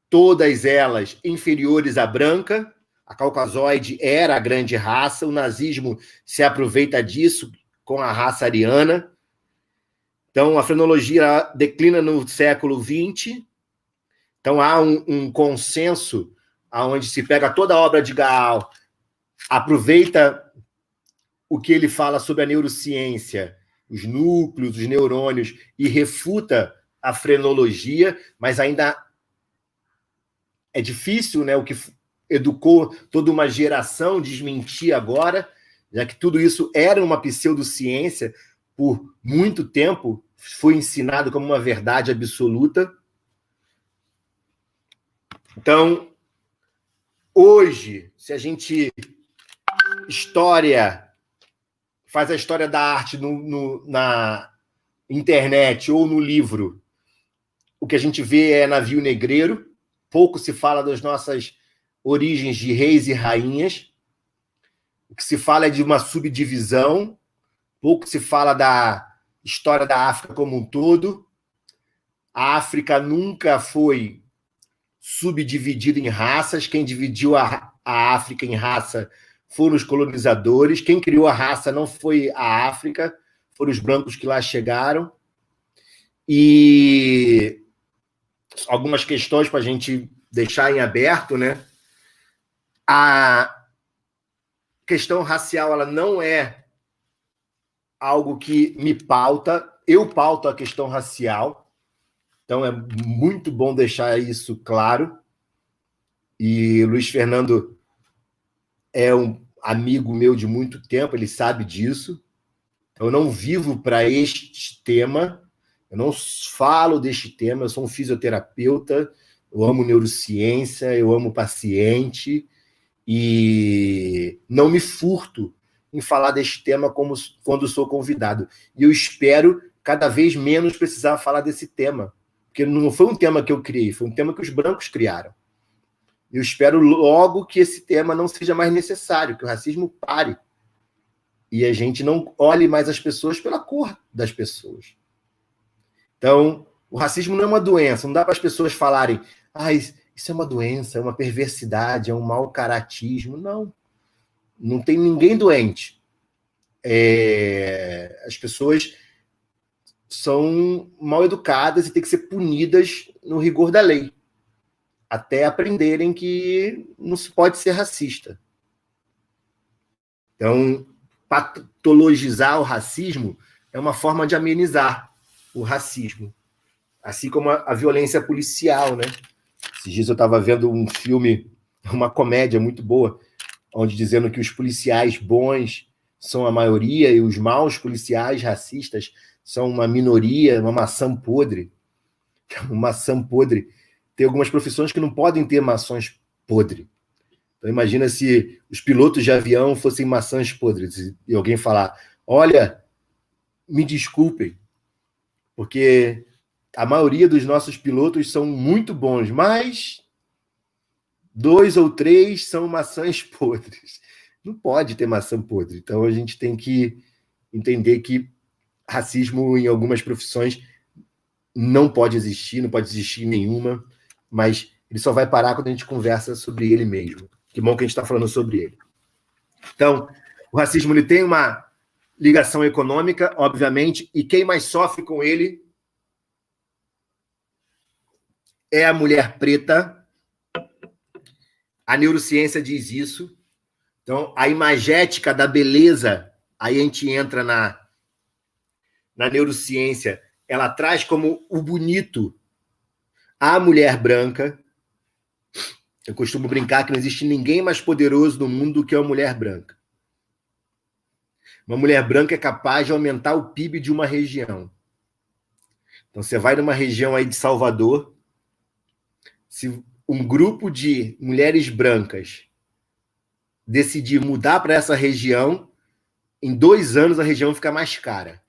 todas elas inferiores à branca. A caucasoide era a grande raça. O nazismo se aproveita disso com a raça ariana. Então, a frenologia declina no século XX. Então, há um consenso onde se pega toda a obra de Gaal, aproveita o que ele fala sobre a neurociência, os núcleos, os neurônios, e refuta a frenologia, mas ainda é difícil, né, o que educou toda uma geração desmentir agora, já que tudo isso era uma pseudociência, por muito tempo foi ensinado como uma verdade absoluta. Então, hoje, se a gente faz a história da arte na internet ou no livro, o que a gente vê é navio negreiro, pouco se fala das nossas origens de reis e rainhas, o que se fala é de uma subdivisão, pouco se fala da história da África como um todo. A África nunca foi subdividida em raças, quem dividiu a África em raça foram os colonizadores, quem criou a raça não foi a África, foram os brancos que lá chegaram. E algumas questões para a gente deixar em aberto, né? A questão racial, ela não é algo que me pauta, eu pauto a questão racial, então é muito bom deixar isso claro. E Luiz Fernando é um amigo meu de muito tempo, ele sabe disso. Eu não vivo para este tema, eu não falo deste tema, eu sou um fisioterapeuta, eu amo neurociência, eu amo paciente, e não me furto em falar deste tema como quando sou convidado. E eu espero cada vez menos precisar falar desse tema, porque não foi um tema que eu criei, foi um tema que os brancos criaram. Eu espero logo que esse tema não seja mais necessário, que o racismo pare e a gente não olhe mais as pessoas pela cor das pessoas. Então, o racismo não é uma doença, não dá para as pessoas falarem isso é uma doença, é uma perversidade, é um mau caratismo. Não, não tem ninguém doente. As pessoas são mal educadas e têm que ser punidas no rigor da lei, até aprenderem que não se pode ser racista. Então, patologizar o racismo é uma forma de amenizar o racismo, assim como a violência policial, né? Esses dias eu estava vendo um filme, uma comédia muito boa, onde dizendo que os policiais bons são a maioria e os maus policiais racistas são uma minoria, uma maçã podre. Uma maçã podre. Tem algumas profissões que não podem ter maçãs podres. Então imagina se os pilotos de avião fossem maçãs podres e alguém falar, olha, me desculpem, porque a maioria dos nossos pilotos são muito bons, mas 2 ou 3 são maçãs podres. Não pode ter maçã podre. Então a gente tem que entender que racismo em algumas profissões não pode existir, não pode existir nenhuma, mas ele só vai parar quando a gente conversa sobre ele mesmo. Que bom que a gente está falando sobre ele. Então, o racismo ele tem uma ligação econômica, obviamente, e quem mais sofre com ele é a mulher preta. A neurociência diz isso. Então, a imagética da beleza, aí a gente entra na neurociência, ela traz como o bonito a mulher branca. Eu costumo brincar que não existe ninguém mais poderoso no mundo do que uma mulher branca. Uma mulher branca é capaz de aumentar o PIB de uma região. Então, você vai numa região aí de Salvador, se um grupo de mulheres brancas decidir mudar para essa região, em 2 anos a região fica mais cara.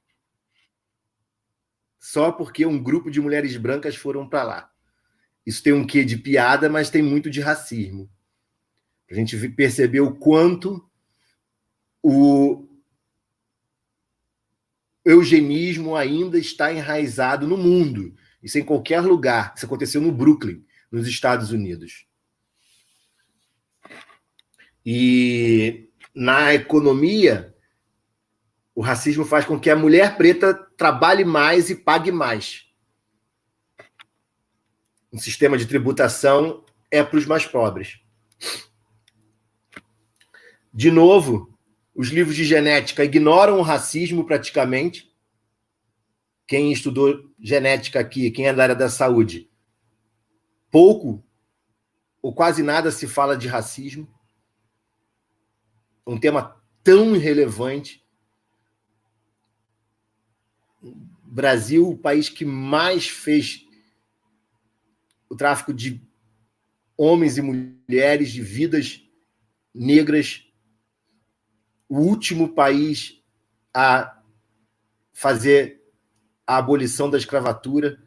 Só porque um grupo de mulheres brancas foram para lá. Isso tem um quê de piada, mas tem muito de racismo. A gente percebeu o quanto o eugenismo ainda está enraizado no mundo. Isso em qualquer lugar. Isso aconteceu no Brooklyn, nos Estados Unidos. E na economia, o racismo faz com que a mulher preta trabalhe mais e pague mais. O sistema de tributação é para os mais pobres. De novo, Os livros de genética ignoram o racismo praticamente. Quem estudou genética aqui, quem é da área da saúde, pouco ou quase nada se fala de racismo. Um tema tão irrelevante. Brasil, o país que mais fez o tráfico de homens e mulheres, de vidas negras, o último país a fazer a abolição da escravatura,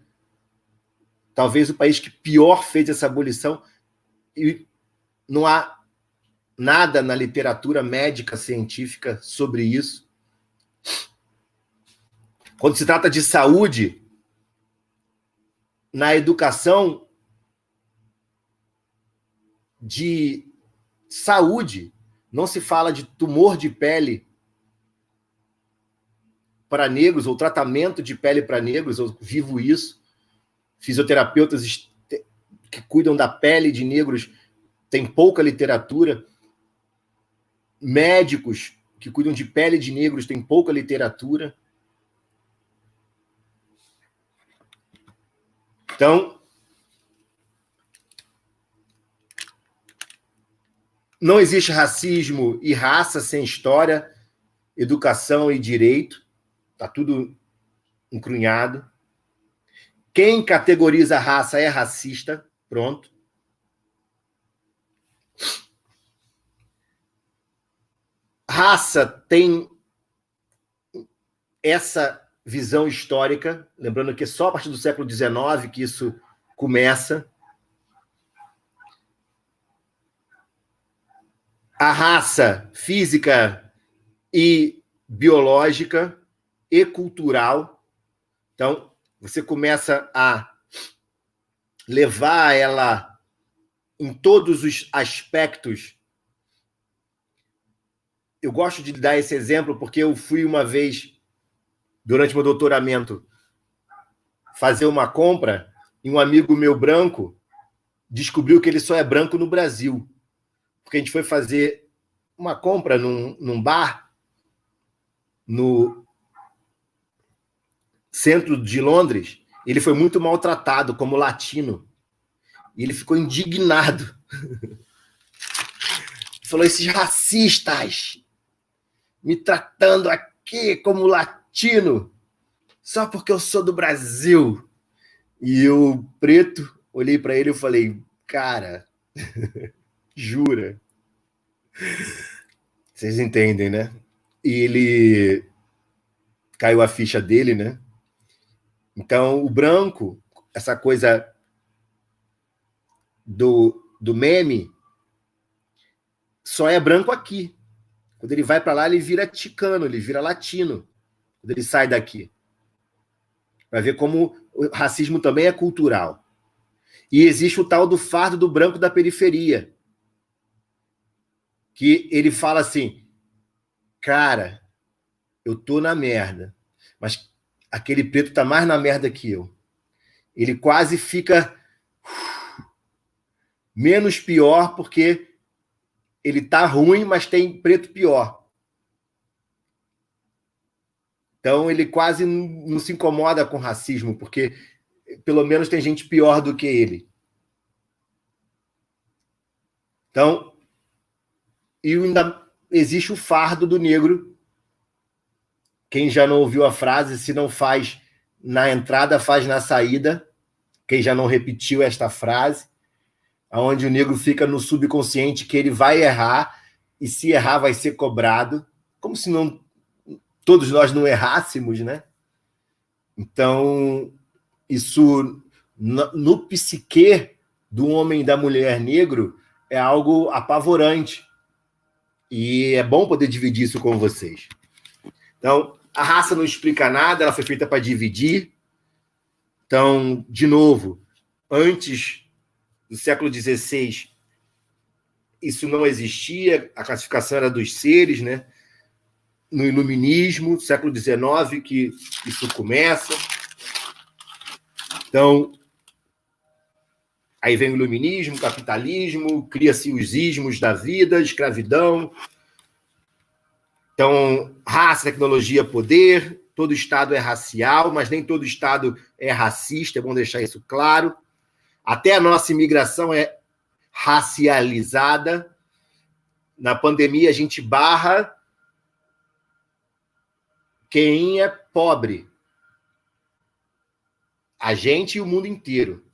talvez o país que pior fez essa abolição, e não há nada na literatura médica científica sobre isso. Quando se trata de saúde, na educação de saúde, não se fala de tumor de pele para negros, ou tratamento de pele para negros, eu vivo isso. Fisioterapeutas que cuidam da pele de negros têm pouca literatura. Médicos que cuidam de pele de negros têm pouca literatura. Então, não existe racismo e raça sem história, educação e direito. Está tudo encrunhado. Quem categoriza a raça é racista. Pronto. Raça tem essa visão histórica, lembrando que é só a partir do século XIX que isso começa. A raça física e biológica e cultural. Então, você começa a levar ela em todos os aspectos. Eu gosto de dar esse exemplo porque eu fui uma vez, durante meu doutoramento, fazer uma compra e um amigo meu branco descobriu que ele só é branco no Brasil. Porque a gente foi fazer uma compra num bar no centro de Londres. Ele foi muito maltratado como latino. E ele ficou indignado. Falou, esses racistas me tratando aqui como latino só porque eu sou do Brasil. E eu, preto, olhei para ele e falei, cara, jura? Vocês entendem, né? E ele caiu a ficha dele, né? Então, o branco, essa coisa do meme, só é branco aqui. Quando ele vai para lá, ele vira ticano, ele vira latino, quando ele sai daqui. Vai ver como o racismo também é cultural. E existe o tal do fardo do branco da periferia, que ele fala assim, cara, eu tô na merda, mas aquele preto tá mais na merda que eu. Ele quase fica menos pior porque ele tá ruim, mas tem preto pior. Então ele quase não se incomoda com racismo, porque pelo menos tem gente pior do que ele. Então, e ainda existe o fardo do negro. Quem já não ouviu a frase, se não faz na entrada, faz na saída. Quem já não repetiu esta frase, onde o negro fica no subconsciente que ele vai errar, e se errar vai ser cobrado, como se não todos nós não errássemos, né? Então, isso no psique do homem e da mulher negro é algo apavorante. E é bom poder dividir isso com vocês. Então, a raça não explica nada, ela foi feita para dividir. Então, de novo, antes do século XVI, isso não existia, a classificação era dos seres, né? No iluminismo, século XIX, que isso começa. Então, aí vem o iluminismo, capitalismo, cria-se os ismos da vida, escravidão. Então, raça, tecnologia, poder, todo Estado é racial, mas nem todo Estado é racista, é bom deixar isso claro. Até a nossa imigração é racializada. Na pandemia, a gente barra quem é pobre. A gente e o mundo inteiro.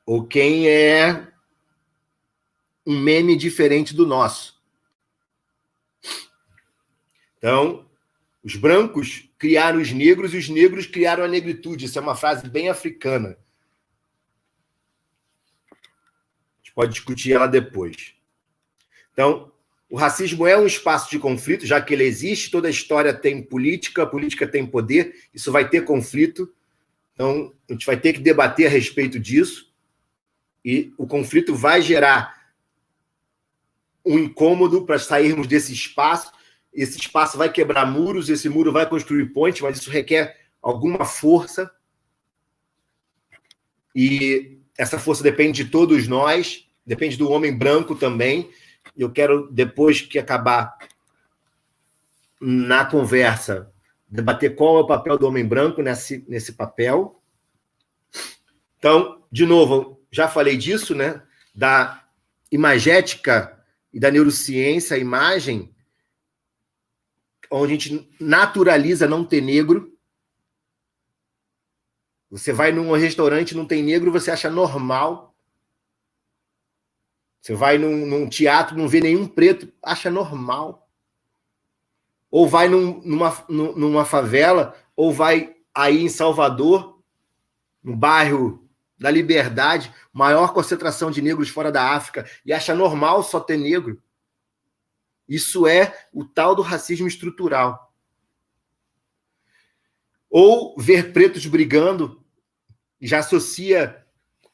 Ou quem é um meme diferente do nosso. Então, os brancos criaram os negros e os negros criaram a negritude. Isso é uma frase bem africana. A gente pode discutir ela depois. Então, o racismo é um espaço de conflito, já que ele existe, toda a história tem política, a política tem poder, isso vai ter conflito. Então, a gente vai ter que debater a respeito disso, e o conflito vai gerar um incômodo para sairmos desse espaço. Esse espaço vai quebrar muros, esse muro vai construir pontes, mas isso requer alguma força, e essa força depende de todos nós, depende do homem branco também. Eu quero, depois que acabar na conversa, debater qual é o papel do homem branco nesse papel. Então, de novo, já falei disso, né? Da imagética e da neurociência, a imagem, onde a gente naturaliza não ter negro. Você vai num restaurante, não tem negro, você acha normal. Você vai num teatro, não vê nenhum preto, acha normal. Ou vai numa favela, ou vai aí em Salvador, no bairro da Liberdade, maior concentração de negros fora da África, e acha normal só ter negro. Isso é o tal do racismo estrutural. Ou ver pretos brigando, já associa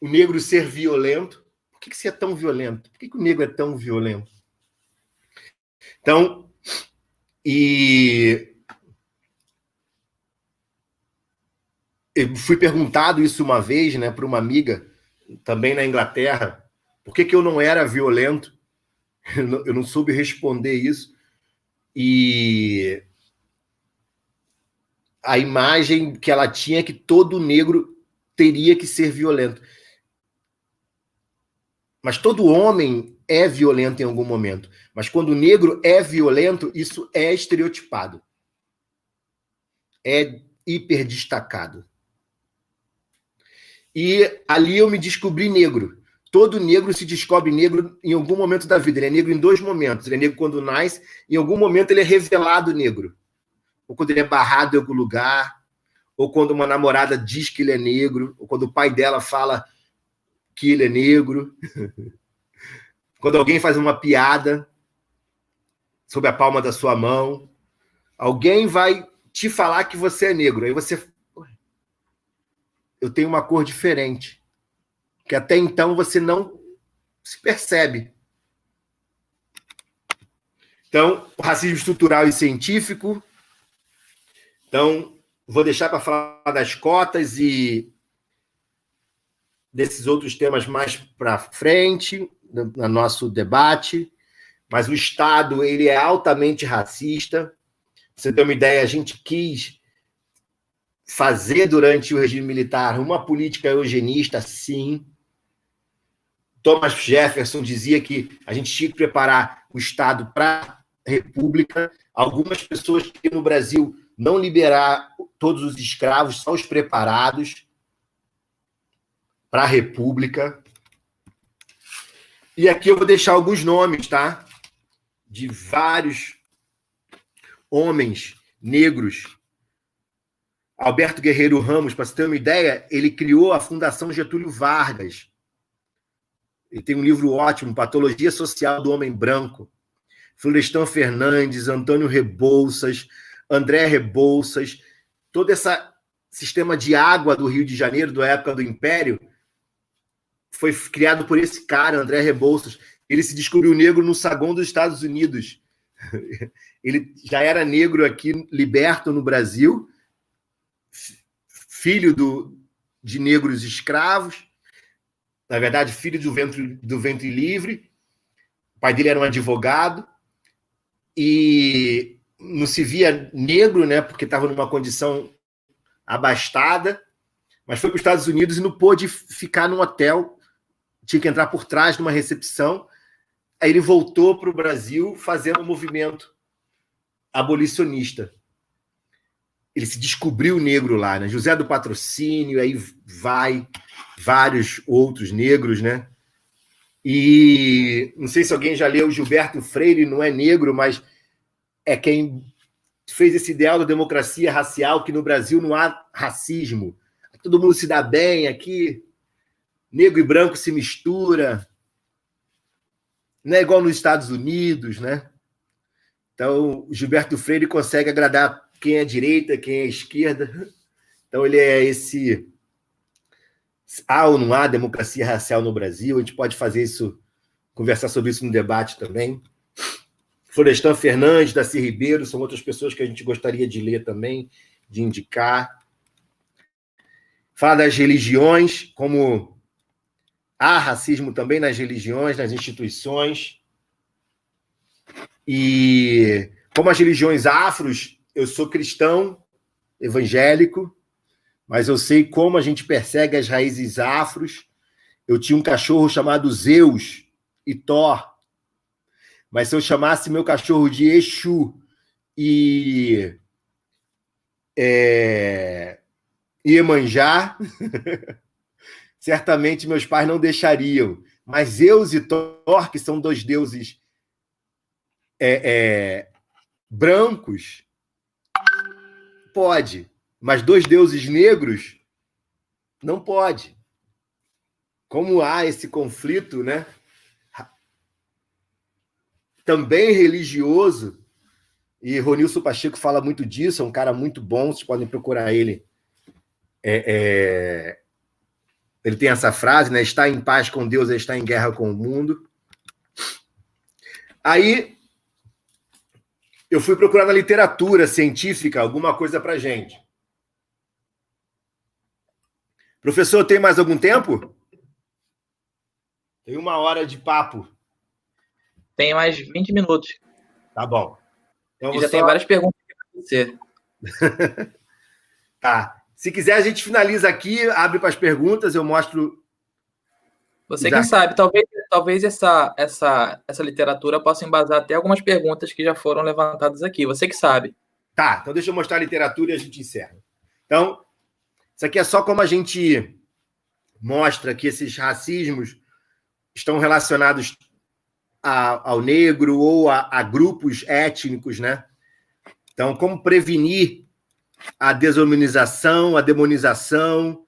o negro ser violento. Por que você é tão violento? Por que o negro é tão violento? Então, eu fui perguntado isso uma vez, né, por uma amiga, também na Inglaterra, por que eu não era violento. Eu não soube responder isso. E a imagem que ela tinha é que todo negro teria que ser violento. Mas todo homem é violento em algum momento. Mas quando o negro é violento, isso é estereotipado. É hiperdestacado. E ali eu me descobri negro. Todo negro se descobre negro em algum momento da vida. Ele é negro em 2 momentos. Ele é negro quando nasce, em algum momento ele é revelado negro. Ou quando ele é barrado em algum lugar, ou quando uma namorada diz que ele é negro, ou quando o pai dela fala que ele é negro. Quando alguém faz uma piada sob a palma da sua mão, alguém vai te falar que você é negro. Aí você... Eu tenho uma cor diferente. Que até então você não se percebe. Então, o racismo estrutural e científico. Então, vou deixar para falar das cotas e desses outros temas mais para frente, no nosso debate. Mas o Estado, ele é altamente racista. Pra você ter uma ideia, a gente quis fazer durante o regime militar uma política eugenista, sim. Thomas Jefferson dizia que a gente tinha que preparar o Estado para a República. Algumas pessoas que no Brasil não liberar todos os escravos, só os preparados para a República. E aqui eu vou deixar alguns nomes, tá? De vários homens negros. Alberto Guerreiro Ramos, para você ter uma ideia, ele criou a Fundação Getúlio Vargas. Ele tem um livro ótimo, Patologia Social do Homem Branco. Florestan Fernandes, Antônio Rebouças, André Rebouças, todo esse sistema de água do Rio de Janeiro, da época do Império, foi criado por esse cara, André Rebouças. Ele se descobriu negro no saguão dos Estados Unidos. Ele já era negro aqui, liberto no Brasil, filho de negros escravos, na verdade, filho do ventre livre. O pai dele era um advogado. e não se via negro, né, porque estava numa condição abastada, mas foi para os Estados Unidos e não pôde ficar num hotel, tinha que entrar por trás numa recepção. Aí ele voltou para o Brasil fazendo um movimento abolicionista. Ele se descobriu negro lá, né? José do Patrocínio, aí vai vários outros negros, né? E não sei se alguém já leu Gilberto Freire, não é negro, mas é quem fez esse ideal da democracia racial, que no Brasil não há racismo. Todo mundo se dá bem aqui, negro e branco se mistura, não é igual nos Estados Unidos, né? Então, o Gilberto Freire consegue agradar quem é direita, quem é esquerda. Então, ele é esse... Há ou não há democracia racial no Brasil? A gente pode fazer isso, conversar sobre isso no debate também. Florestan Fernandes, Darcy Ribeiro, são outras pessoas que a gente gostaria de ler também, de indicar. Fala das religiões, como há racismo também nas religiões, nas instituições. E como as religiões afros, eu sou cristão, evangélico, mas eu sei como a gente persegue as raízes afros. Eu tinha um cachorro chamado Zeus e Thor, mas se eu chamasse meu cachorro de Exu e Iemanjá, certamente meus pais não deixariam. Mas Zeus e Thor, que são dois deuses brancos, pode. Mas dois deuses negros, não pode. Como há esse conflito, né? Também religioso, e Ronilson Pacheco fala muito disso, é um cara muito bom, vocês podem procurar ele. Ele tem essa frase, né? Estar em paz com Deus é estar em guerra com o mundo. Aí, eu fui procurar na literatura científica alguma coisa para gente. Professor, tem mais algum tempo? Tem 1 hora de papo. Tem mais 20 minutos. Tá bom. Então, e já tem várias perguntas para você. Tá. Se quiser, a gente finaliza aqui, abre para as perguntas, eu mostro... Você quem sabe, talvez essa literatura possa embasar até algumas perguntas que já foram levantadas aqui. Você que sabe. Tá, então deixa eu mostrar a literatura e a gente encerra. Então, isso aqui é só como a gente mostra que esses racismos estão relacionados ao negro ou a grupos étnicos, né? Então, como prevenir a desumanização, a demonização,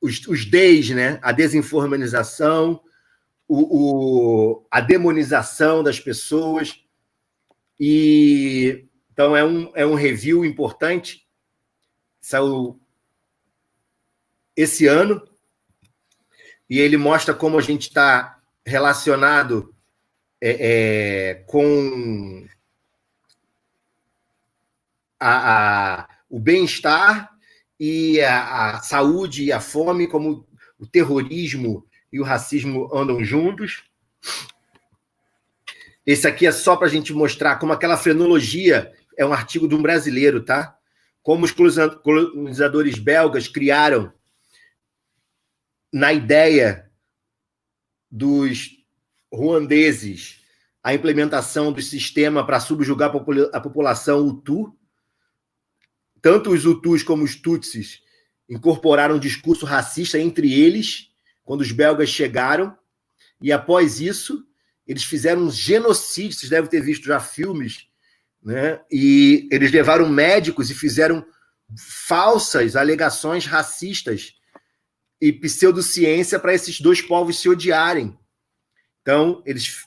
os Ds, né? A desinformanização, a demonização das pessoas. E então é um review importante. Saiu esse ano, e ele mostra como a gente está relacionado com o bem-estar e a saúde e a fome, como o terrorismo e o racismo andam juntos. Esse aqui é só para a gente mostrar como aquela frenologia é um artigo de um brasileiro, tá? Como os colonizadores belgas criaram, na ideia dos ruandeses, a implementação do sistema para subjugar a população Hutu. Tanto os Hutus como os Tutsis incorporaram um discurso racista entre eles, quando os belgas chegaram, e após isso, eles fizeram um genocídio, vocês devem ter visto já filmes, né? E eles levaram médicos e fizeram falsas alegações racistas e pseudociência para esses dois povos se odiarem. Então, eles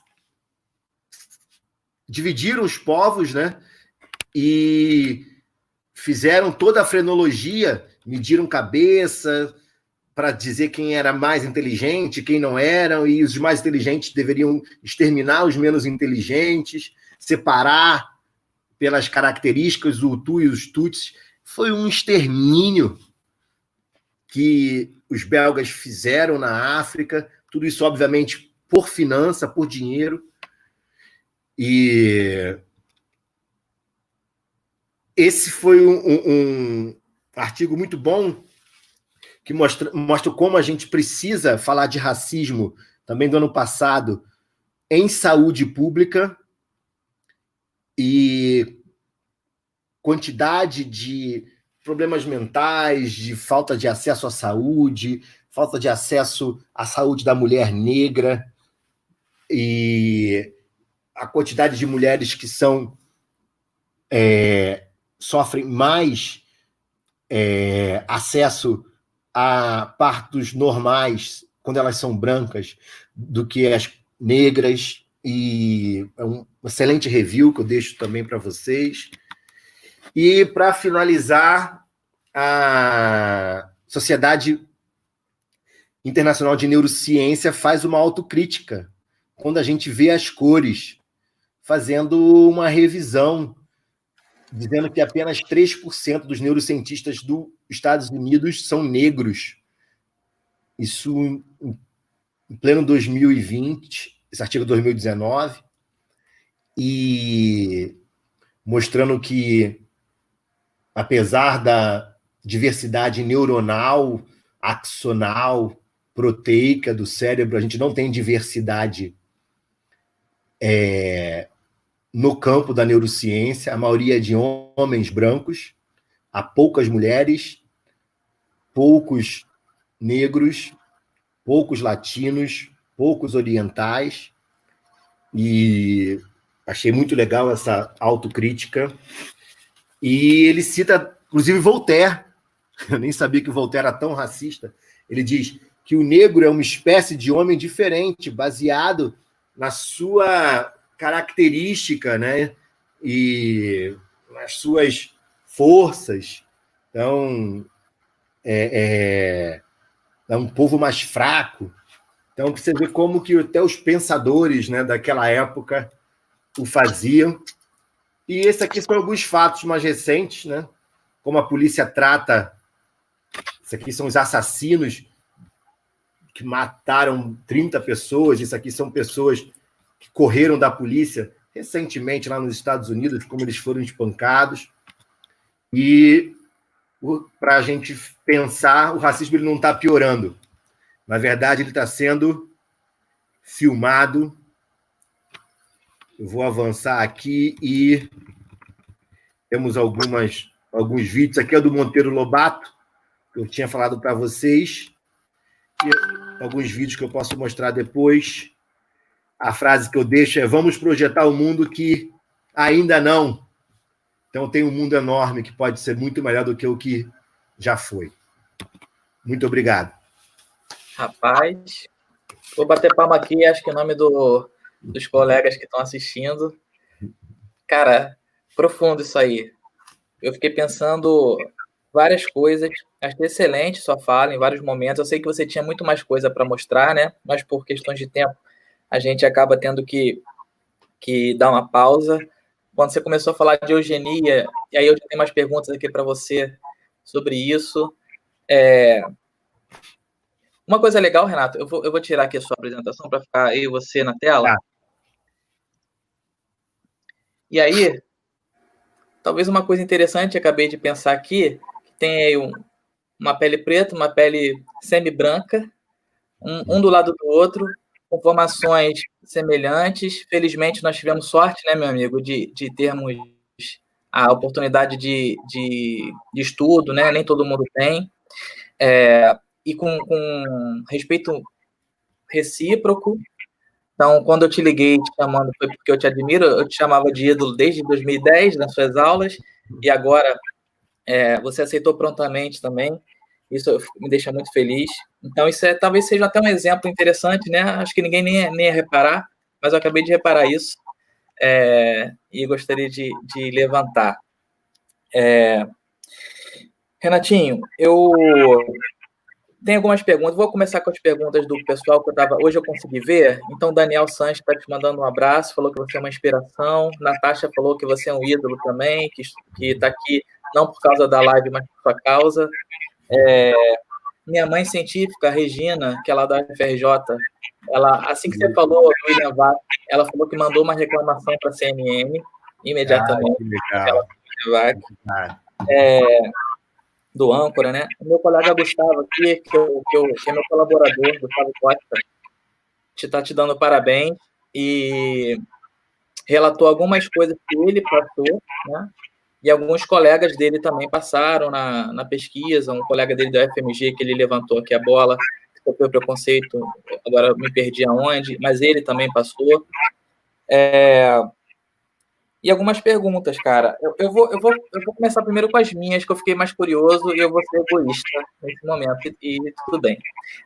dividiram os povos, né? E fizeram toda a frenologia, mediram cabeça para dizer quem era mais inteligente, quem não era, e os mais inteligentes deveriam exterminar os menos inteligentes, separar pelas características do Hutu e os Tutsis. Foi um extermínio que os belgas fizeram na África, tudo isso, obviamente, por finança, por dinheiro. E esse foi um artigo muito bom que mostra como a gente precisa falar de racismo, também do ano passado, em saúde pública, e quantidade de problemas mentais, de falta de acesso à saúde, falta de acesso à saúde da mulher negra, e a quantidade de mulheres que sofrem mais acesso a partos normais quando elas são brancas do que as negras, e é um excelente review que eu deixo também para vocês. E, para finalizar, a Sociedade Internacional de Neurociência faz uma autocrítica quando a gente vê as cores, fazendo uma revisão, dizendo que apenas 3% dos neurocientistas dos Estados Unidos são negros. Isso em pleno 2020, esse artigo 2019, e mostrando que, apesar da diversidade neuronal, axonal, proteica do cérebro, a gente não tem diversidade no campo da neurociência. A maioria é de homens brancos, há poucas mulheres, poucos negros, poucos latinos, poucos orientais, e achei muito legal essa autocrítica. E ele cita, inclusive, Voltaire. Eu nem sabia que o Voltaire era tão racista. Ele diz que o negro é uma espécie de homem diferente, baseado na sua característica, né? E nas suas forças. Então, é um povo mais fraco. Então, você vê como que até os pensadores, né, daquela época o faziam. E esses aqui são alguns fatos mais recentes, né? Como a polícia trata. Isso aqui são os assassinos que mataram 30 pessoas. Isso aqui são pessoas que correram da polícia recentemente lá nos Estados Unidos, como eles foram espancados. E, para a gente pensar, o racismo ele não está piorando. Na verdade, ele está sendo filmado. Eu vou avançar aqui e temos alguns vídeos. Aqui é do Monteiro Lobato, que eu tinha falado para vocês. E alguns vídeos que eu posso mostrar depois. A frase que eu deixo é: vamos projetar o mundo que ainda não. Então, tem um mundo enorme que pode ser muito melhor do que o que já foi. Muito obrigado. Rapaz, vou bater palma aqui, acho que em nome dos colegas que estão assistindo. Cara, profundo isso aí. Eu fiquei pensando várias coisas. Achei excelente sua fala em vários momentos. Eu sei que você tinha muito mais coisa para mostrar, né? Mas por questões de tempo, a gente acaba tendo que dar uma pausa. Quando você começou a falar de eugenia, e aí eu já tenho mais perguntas aqui para você sobre isso. Uma coisa legal, Renato, eu vou tirar aqui a sua apresentação para ficar eu e você na tela. E aí, talvez uma coisa interessante, acabei de pensar aqui, que tem aí uma pele preta, uma pele semi-branca, um do lado do outro, com formações semelhantes. Felizmente, nós tivemos sorte, né, meu amigo, de termos a oportunidade de estudo, né? Nem todo mundo tem. E com respeito recíproco. Então, quando eu te liguei te chamando, foi porque eu te admiro. Eu te chamava de ídolo desde 2010, nas suas aulas, e agora você aceitou prontamente também. Isso me deixa muito feliz. Então, isso talvez seja até um exemplo interessante, né? Acho que ninguém nem ia reparar, mas eu acabei de reparar isso, e gostaria de levantar. Renatinho, eu tenho algumas perguntas. Vou começar com as perguntas do pessoal que hoje eu consegui ver. Então, Daniel Sanches está te mandando um abraço, falou que você é uma inspiração. Natasha falou que você é um ídolo também, que está aqui não por causa da live, mas por sua causa. minha mãe científica, a Regina, que é lá da UFRJ, ela, assim que você falou do William Vac, ela falou que mandou uma reclamação para a CNN imediatamente. Que legal. Do âncora, né? O meu colega Gustavo aqui, que é meu colaborador, Gustavo Costa, está te dando parabéns e relatou algumas coisas que ele passou, né? E alguns colegas dele também passaram na pesquisa. Um colega dele da UFMG, que ele levantou aqui a bola, sofreu preconceito, agora eu me perdi aonde, mas ele também passou. E algumas perguntas, cara. Eu vou começar primeiro com as minhas, que eu fiquei mais curioso e eu vou ser egoísta nesse momento, e tudo bem.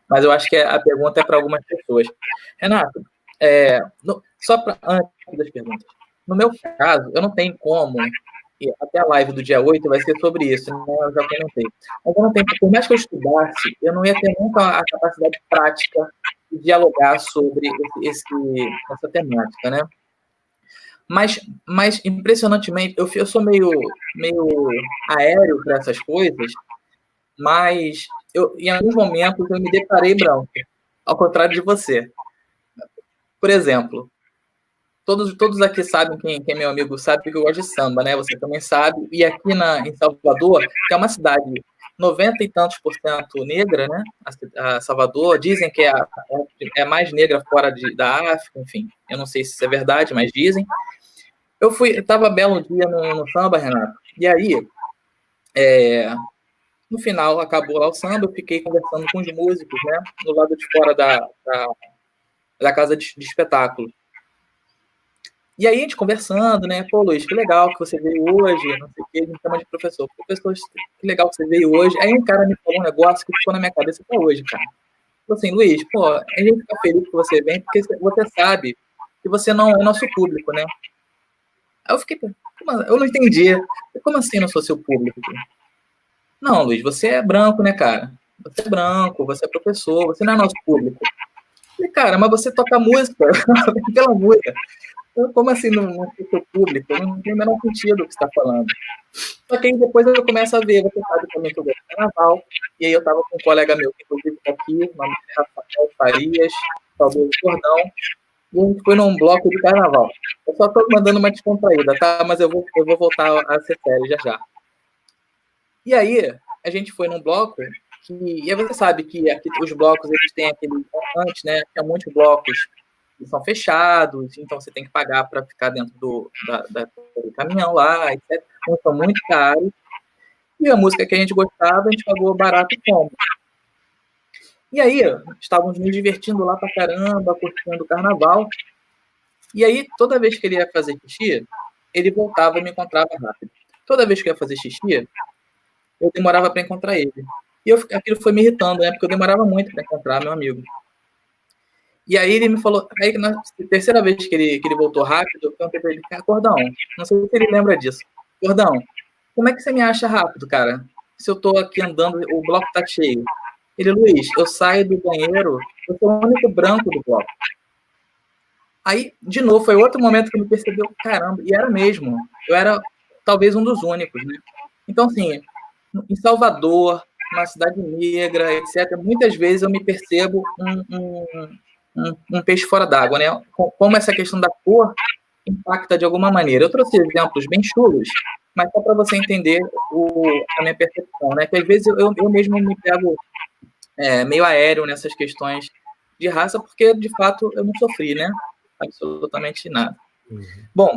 Mas eu acho que a pergunta é para algumas pessoas. Renato, só para antes das perguntas. No meu caso, eu não tenho como, e até a live do dia 8 vai ser sobre isso, né? Eu já comentei. Mas eu não tenho, por mais que eu estudasse, eu não ia ter nunca a capacidade prática de dialogar sobre essa temática, né? Mas impressionantemente, eu sou meio aéreo para essas coisas, mas em alguns momentos eu me deparei branco, ao contrário de você. Por exemplo, todos aqui sabem, quem é meu amigo sabe que eu gosto de samba, né? Você também sabe. E aqui em Salvador, que é uma cidade 90 e tantos % negra, né? A Salvador, dizem que é mais negra fora da África, enfim. Eu não sei se isso é verdade, mas dizem. Eu estava belo dia no samba, Renato, e aí, no final, acabou lá o samba, eu fiquei conversando com os músicos, né, no lado de fora da casa de espetáculo. E aí, a gente conversando, né, pô, Luiz, que legal que você veio hoje, não sei o que, me chama de professor. Professor, que legal que você veio hoje. Aí um cara me falou um negócio que ficou na minha cabeça até hoje, cara. Falei assim, Luiz, pô, a gente fica feliz que você vem, porque você sabe que você não é nosso público, né? Aí eu fiquei, eu não entendi. Como assim não sou seu público? Não, Luiz, você é branco, né, cara? Você é branco, você é professor, você não é nosso público. Eu falei, cara, mas você toca música, pela música. Como assim não é seu público? Não tem o menor sentido o que você está falando. Só que aí depois eu começo a ver, você sabe também que eu gosto de carnaval, e aí eu estava com um colega meu, que inclusive está aqui, o nome é Rafael Farias, talvez Cordão, e a gente foi num bloco de carnaval. Eu só estou mandando uma descontraída, tá? Mas eu vou voltar a ser sério já já. E aí, a gente foi num bloco, e aí você sabe que aqui, os blocos, eles têm aquele... Antes, né? Tinha muitos blocos que são fechados, então você tem que pagar para ficar dentro do caminhão lá, etc. Então, são muito caros. E a música que a gente gostava, a gente pagou barato e fomos. E aí, estávamos nos divertindo lá pra caramba, curtindo o carnaval. E aí, toda vez que ele ia fazer xixi, ele voltava e me encontrava rápido. Toda vez que eu ia fazer xixi, eu demorava para encontrar ele. E aquilo foi me irritando, né? Porque eu demorava muito para encontrar meu amigo. E aí ele me falou, aí na terceira vez que ele voltou rápido, eu perguntei pra ele, Cordão, não sei se ele lembra disso. Cordão, como é que você me acha rápido, cara? Se eu tô aqui andando, o bloco tá cheio. Ele, Luiz, eu saio do banheiro, eu sou o único branco do bloco. Aí, de novo, foi outro momento que ele percebeu, caramba, e era mesmo. Eu era talvez um dos únicos, né? Então, assim, em Salvador, uma cidade negra, etc., muitas vezes eu me percebo um peixe fora d'água, né? Como essa questão da cor impacta de alguma maneira. Eu trouxe exemplos bem chulos, mas só para você entender a minha percepção, né? Que às vezes eu mesmo me pego meio aéreo nessas questões de raça, porque de fato eu não sofri, né? Absolutamente nada. Uhum. Bom,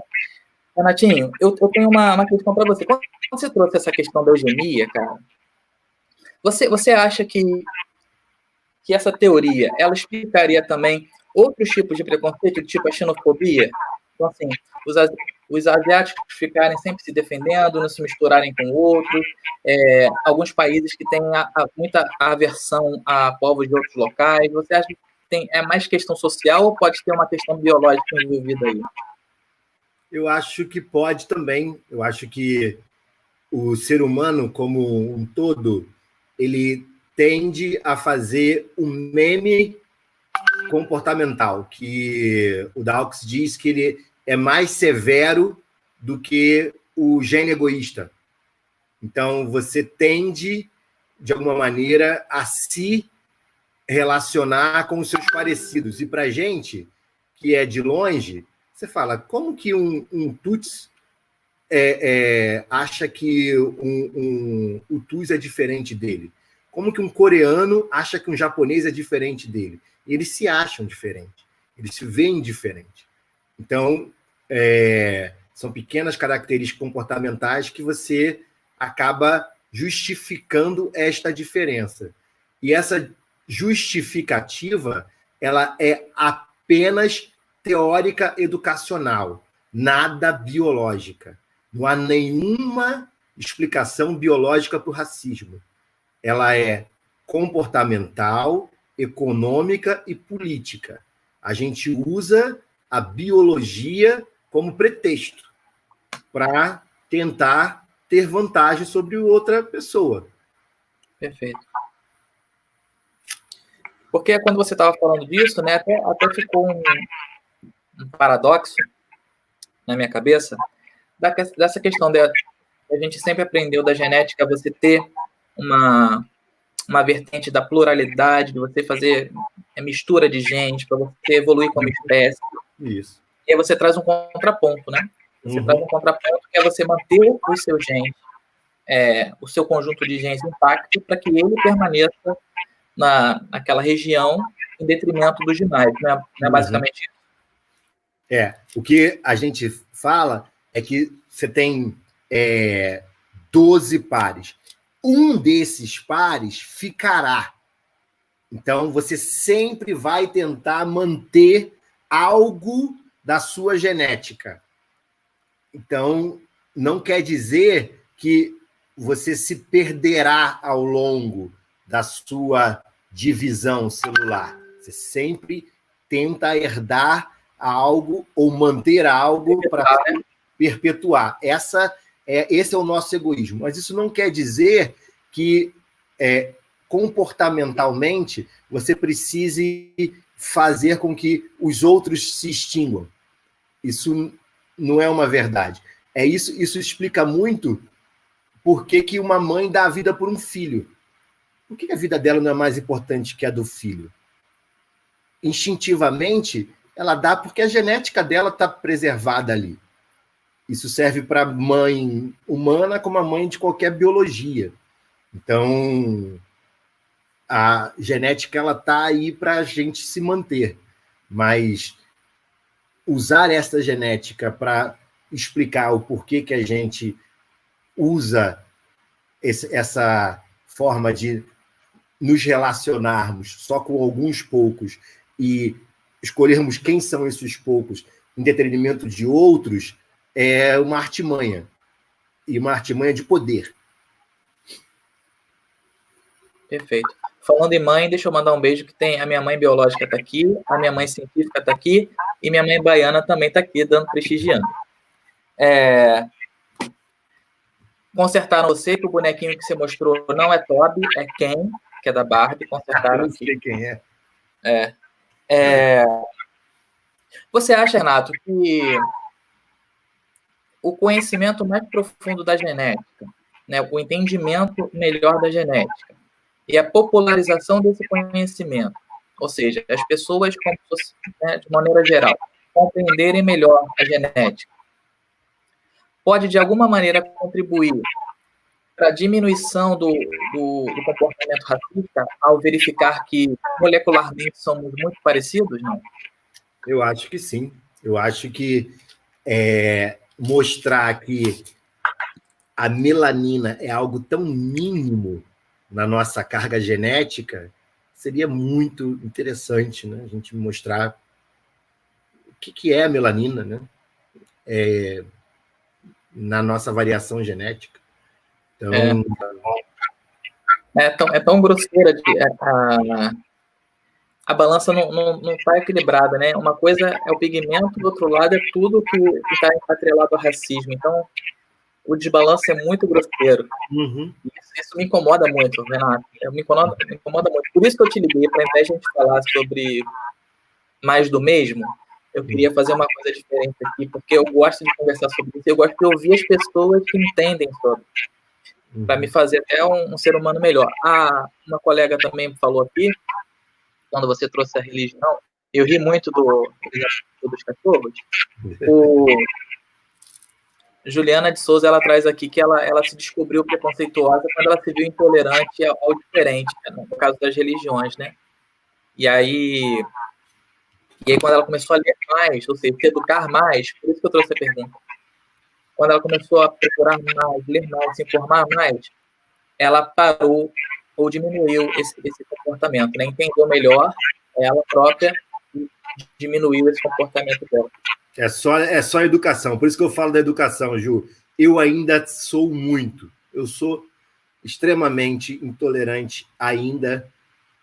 Renatinho, eu tenho uma questão para você. Quando você trouxe essa questão da eugenia, cara, você acha que essa teoria, ela explicaria também outros tipos de preconceito, tipo a xenofobia? Então, assim, os asiáticos ficarem sempre se defendendo, não se misturarem com outros, alguns países que têm muita aversão a povos de outros locais. Você acha que é mais questão social ou pode ter uma questão biológica envolvida aí? Eu acho que pode também. Eu acho que o ser humano, como um todo, ele tende a fazer um meme comportamental, que o Dawkins diz que ele é mais severo do que o gene egoísta. Então, você tende de alguma maneira, a se relacionar com os seus parecidos. E para a gente, que é de longe, você fala, como que um Tuts acha que o Tuts é diferente dele? Como que um coreano acha que um japonês é diferente dele? Eles se acham diferentes, eles se veem diferente. Então, são pequenas características comportamentais que você acaba justificando esta diferença. E essa justificativa, ela é apenas teórica educacional, nada biológica. Não há nenhuma explicação biológica para o racismo. Ela é comportamental, econômica e política. A gente usa a biologia como pretexto para tentar ter vantagem sobre outra pessoa. Perfeito. Porque quando você estava falando disso, né, até ficou um paradoxo na minha cabeça, dessa questão a gente sempre aprendeu da genética, você ter uma vertente da pluralidade, de você fazer mistura de genes, para você evoluir como espécie. Isso. E aí você traz um contraponto, né? Você traz um contraponto que é você manter os seus genes, o seu conjunto de genes intacto, para que ele permaneça naquela região em detrimento dos demais, né? Não é basicamente isso. O que a gente fala é que você tem 12 pares. Um desses pares ficará. Então, você sempre vai tentar manter algo da sua genética. Então, não quer dizer que você se perderá ao longo da sua divisão celular. Você sempre tenta herdar algo ou manter algo para perpetuar. Esse é o nosso egoísmo. Mas isso não quer dizer que comportamentalmente você precise fazer com que os outros se extinguam. Isso não é uma verdade. Isso explica muito por que uma mãe dá a vida por um filho. Por que a vida dela não é mais importante que a do filho? Instintivamente, ela dá porque a genética dela está preservada ali. Isso serve para a mãe humana como a mãe de qualquer biologia. Então, a genética ela está aí para a gente se manter. Mas usar essa genética para explicar o porquê que a gente usa essa forma de nos relacionarmos só com alguns poucos e escolhermos quem são esses poucos em detrimento de outros é uma artimanha. E uma artimanha de poder. Perfeito. Falando em mãe, deixa eu mandar um beijo, que tem a minha mãe biológica está aqui, a minha mãe científica está aqui, e minha mãe baiana também está aqui, prestigiando. Consertaram você, que o bonequinho que você mostrou não é Toby, é Ken, que é da Barbie. Consertaram não sei quem Você acha, Renato, que o conhecimento mais profundo da genética, né, o entendimento melhor da genética e a popularização desse conhecimento, ou seja, as pessoas, de maneira geral, compreenderem melhor a genética, pode, de alguma maneira, contribuir para a diminuição do comportamento racista ao verificar que molecularmente somos muito parecidos, não? Eu acho que sim. Eu acho que mostrar que a melanina é algo tão mínimo na nossa carga genética seria muito interessante, né? A gente mostrar o que é a melanina, né? Na nossa variação genética. Então, é tão grosseira a balança não está equilibrada, né? Uma coisa é o pigmento, do outro lado é tudo que está atrelado ao racismo. Então, o desbalanço é muito grosseiro. Isso me incomoda muito, Renato. Me incomoda muito. Por isso que eu te liguei, para, ao invés de a gente falar sobre mais do mesmo, eu queria fazer uma coisa diferente aqui, porque eu gosto de conversar sobre isso, eu gosto de ouvir as pessoas que entendem sobre. para me fazer até um ser humano melhor. Uma colega também falou aqui, quando você trouxe a religião, eu ri muito dos cachorros. Juliana de Souza, ela traz aqui que ela se descobriu preconceituosa quando ela se viu intolerante ao diferente, né, no caso das religiões, né? E aí, quando ela começou a ler mais, ou seja, se educar mais, por isso que eu trouxe a pergunta, quando ela começou a procurar mais, ler mais, se informar mais, ela parou ou diminuiu esse comportamento, né? Entendeu melhor ela própria e diminuiu esse comportamento dela. É só educação. Por isso que eu falo da educação, Ju. Eu ainda sou eu sou extremamente intolerante ainda.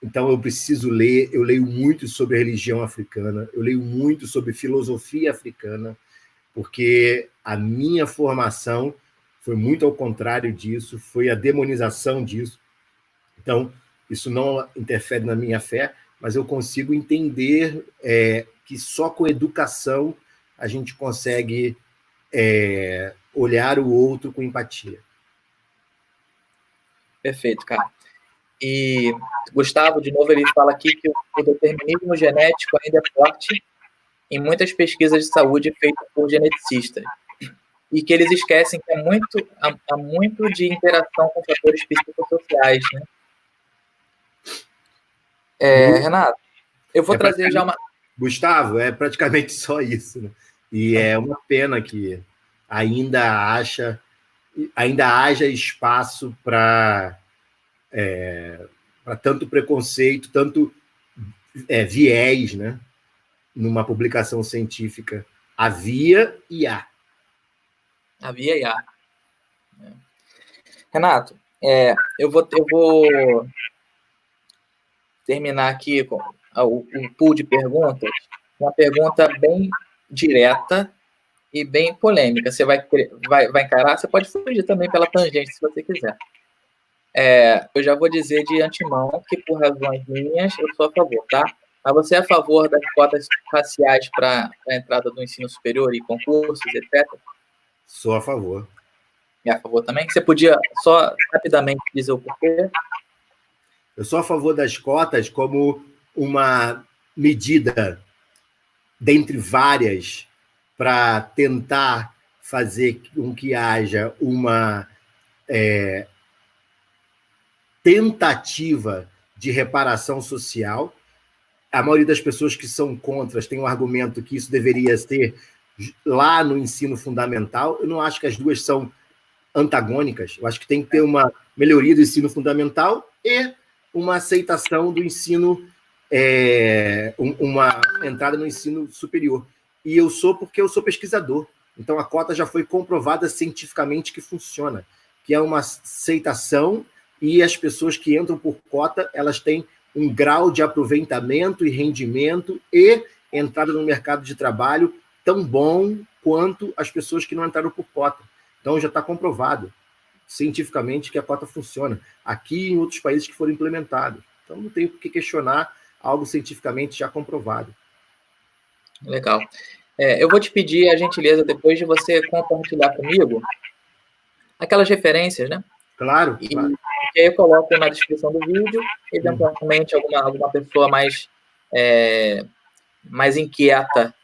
Então eu preciso ler. Eu leio muito sobre a religião africana. Eu leio muito sobre filosofia africana, porque a minha formação foi muito ao contrário disso, foi a demonização disso. Então, isso não interfere na minha fé, mas eu consigo entender que só com educação a gente consegue olhar o outro com empatia. Perfeito, cara. E Gustavo, de novo, ele fala aqui que o determinismo genético ainda é forte em muitas pesquisas de saúde feitas por geneticistas, e que eles esquecem que há muito de interação com fatores psicossociais, né? Renato, eu vou trazer já uma... Gustavo, é praticamente só isso, né? E é uma pena que ainda haja espaço para tanto preconceito, tanto viés, né? Numa publicação científica. Havia e há. Havia e há. Renato, eu vou terminar aqui com o pool de perguntas, uma pergunta bem direta e bem polêmica. Você vai encarar? Você pode fugir também pela tangente, se você quiser. Eu já vou dizer de antemão que, por razões minhas, eu sou a favor, tá? Mas você é a favor das cotas raciais para a entrada do ensino superior e concursos, etc.? Sou a favor. É a favor também? Você podia só rapidamente dizer o porquê? Eu sou a favor das cotas como uma medida, dentre várias, para tentar fazer com que haja uma tentativa de reparação social. A maioria das pessoas que são contras tem um argumento que isso deveria ser lá no ensino fundamental. Eu não acho que as duas são antagônicas. Eu acho que tem que ter uma melhoria do ensino fundamental e uma aceitação do ensino, uma entrada no ensino superior. E eu sou porque eu sou pesquisador. Então, a cota já foi comprovada cientificamente que funciona, que é uma aceitação, e as pessoas que entram por cota, elas têm um grau de aproveitamento e rendimento e entrada no mercado de trabalho tão bom quanto as pessoas que não entraram por cota. Então, já está comprovado cientificamente que a cota funciona. Aqui e em outros países que foram implementados. Então, não tem por que questionar algo cientificamente já comprovado. Legal. Eu vou te pedir a gentileza, depois de você compartilhar comigo, aquelas referências, né? Claro, claro. E aí eu coloco na descrição do vídeo, eventualmente alguma pessoa mais inquieta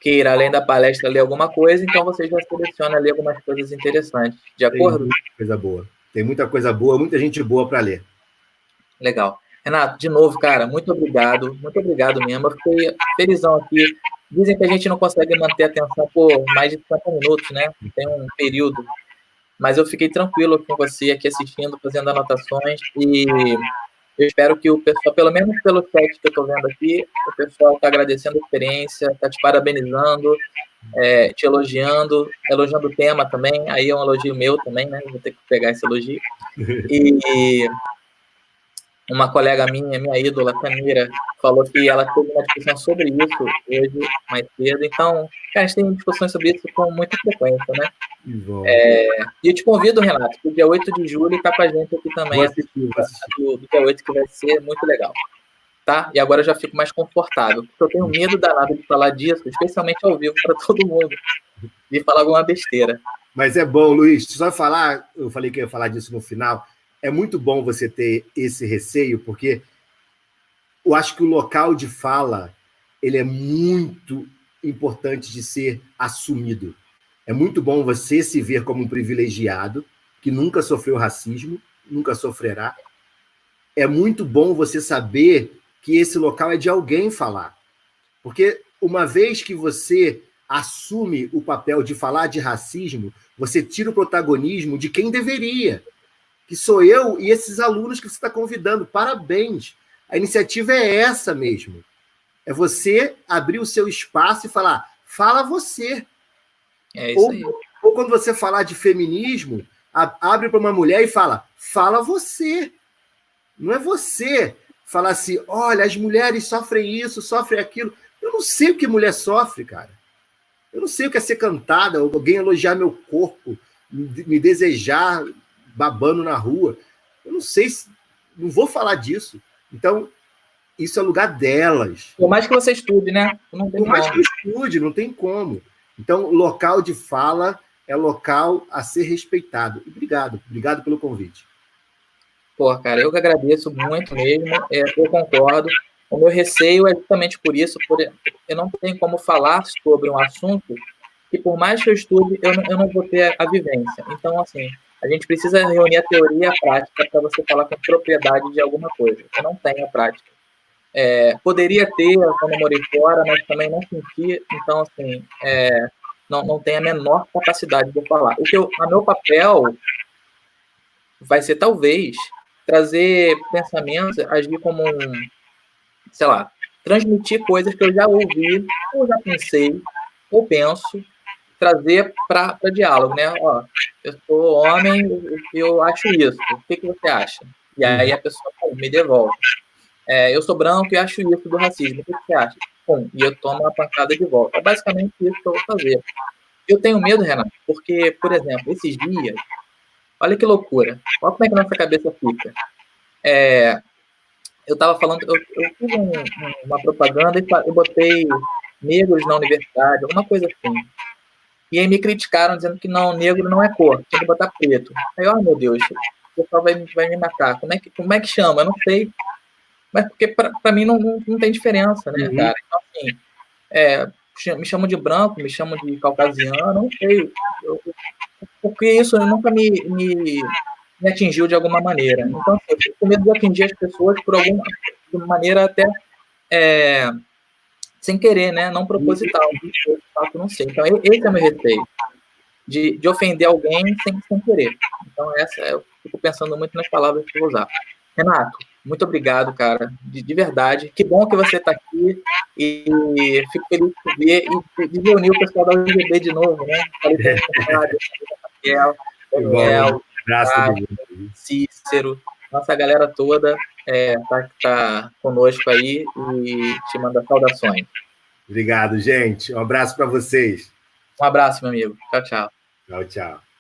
queira, além da palestra, ler alguma coisa, então você já seleciona ali algumas coisas interessantes. De acordo? Tem muita coisa boa. Tem muita coisa boa, muita gente boa para ler. Legal. Renato, de novo, cara, muito obrigado mesmo. Eu fiquei felizão aqui. Dizem que a gente não consegue manter a atenção por mais de 50 minutos, né? Tem um período. Mas eu fiquei tranquilo com você aqui assistindo, fazendo anotações, e eu espero que o pessoal, pelo menos pelo chat que eu estou vendo aqui, o pessoal está agradecendo a experiência, está te parabenizando, te elogiando o tema também, aí é um elogio meu também, né? Vou ter que pegar esse elogio. E uma colega minha ídola, Tamira, falou que ela teve uma discussão sobre isso hoje, mais cedo. Então, cara, a gente tem discussões sobre isso com muita frequência, né? E eu te convido, Renato, que o dia 8 de julho está com a gente aqui também, do dia 8, que vai ser muito legal. Tá? E agora eu já fico mais confortável, porque eu tenho medo danado de falar disso, especialmente ao vivo, para todo mundo, de falar alguma besteira. Mas é bom, Luiz, só falar, eu falei que eu ia falar disso no final, é muito bom você ter esse receio, porque eu acho que o local de fala ele é muito importante de ser assumido. É muito bom você se ver como um privilegiado, que nunca sofreu racismo, nunca sofrerá. É muito bom você saber que esse local é de alguém falar. Porque uma vez que você assume o papel de falar de racismo, você tira o protagonismo de quem deveria, que sou eu e esses alunos que você está convidando. Parabéns! A iniciativa é essa mesmo. É você abrir o seu espaço e falar, fala você. É isso aí. Ou quando você falar de feminismo, abre para uma mulher e fala você. Não é você falar assim, olha, as mulheres sofrem isso, sofrem aquilo. Eu não sei o que mulher sofre, cara. Eu não sei o que é ser cantada, ou alguém elogiar meu corpo, me desejar babando na rua. Eu não sei, não vou falar disso. Então, isso é lugar delas. Por mais que você estude, né? Por mais que eu estude, não tem como. Então, local de fala é local a ser respeitado. Obrigado pelo convite. Pô, cara, eu que agradeço muito mesmo, eu concordo. O meu receio é justamente por isso, eu não tenho como falar sobre um assunto que, por mais que eu estude, eu não vou ter a vivência. Então, assim, a gente precisa reunir a teoria e a prática para você falar com propriedade de alguma coisa. Eu não tenho a prática. Poderia ter quando eu morei fora, mas também não senti, então, assim, não tenho a menor capacidade de falar. O meu papel vai ser, talvez, trazer pensamentos, agir como sei lá, transmitir coisas que eu já ouvi, ou já pensei, ou penso, trazer para diálogo, né? Ó, eu sou homem, eu acho isso, o que você acha? E aí a pessoa me devolve. Eu sou branco e acho isso do racismo, o que você acha? E eu tomo uma pancada de volta. É basicamente isso que eu vou fazer. Eu tenho medo, Renato, porque, por exemplo, esses dias, olha que loucura, olha como é que a nossa cabeça fica. Eu estava falando, eu fiz uma propaganda e eu botei negros na universidade, alguma coisa assim. E aí me criticaram, dizendo que não, negro não é cor, tinha que botar preto. Aí, oh, meu Deus, o pessoal vai me matar. Como é que chama? Eu não sei. Mas porque para mim não tem diferença, né, cara? Então, assim, me chamam de branco, me chamam de caucasiano, não sei. Porque isso nunca me atingiu de alguma maneira. Então, assim, eu fico com medo de atingir as pessoas de uma maneira até sem querer, né? Não proposital. De fato, não sei. Então, esse é o meu receio. De ofender alguém sem querer. Então, eu fico pensando muito nas palavras que eu vou usar. Renato, muito obrigado, cara, de verdade. Que bom que você está aqui e fico feliz de ver e de reunir o pessoal da UGB de novo, né? Falei com o Daniel, Cícero, nossa galera toda tá conosco aí e te manda saudações. Obrigado, gente. Um abraço para vocês. Um abraço, meu amigo. Tchau, tchau. Tchau, tchau.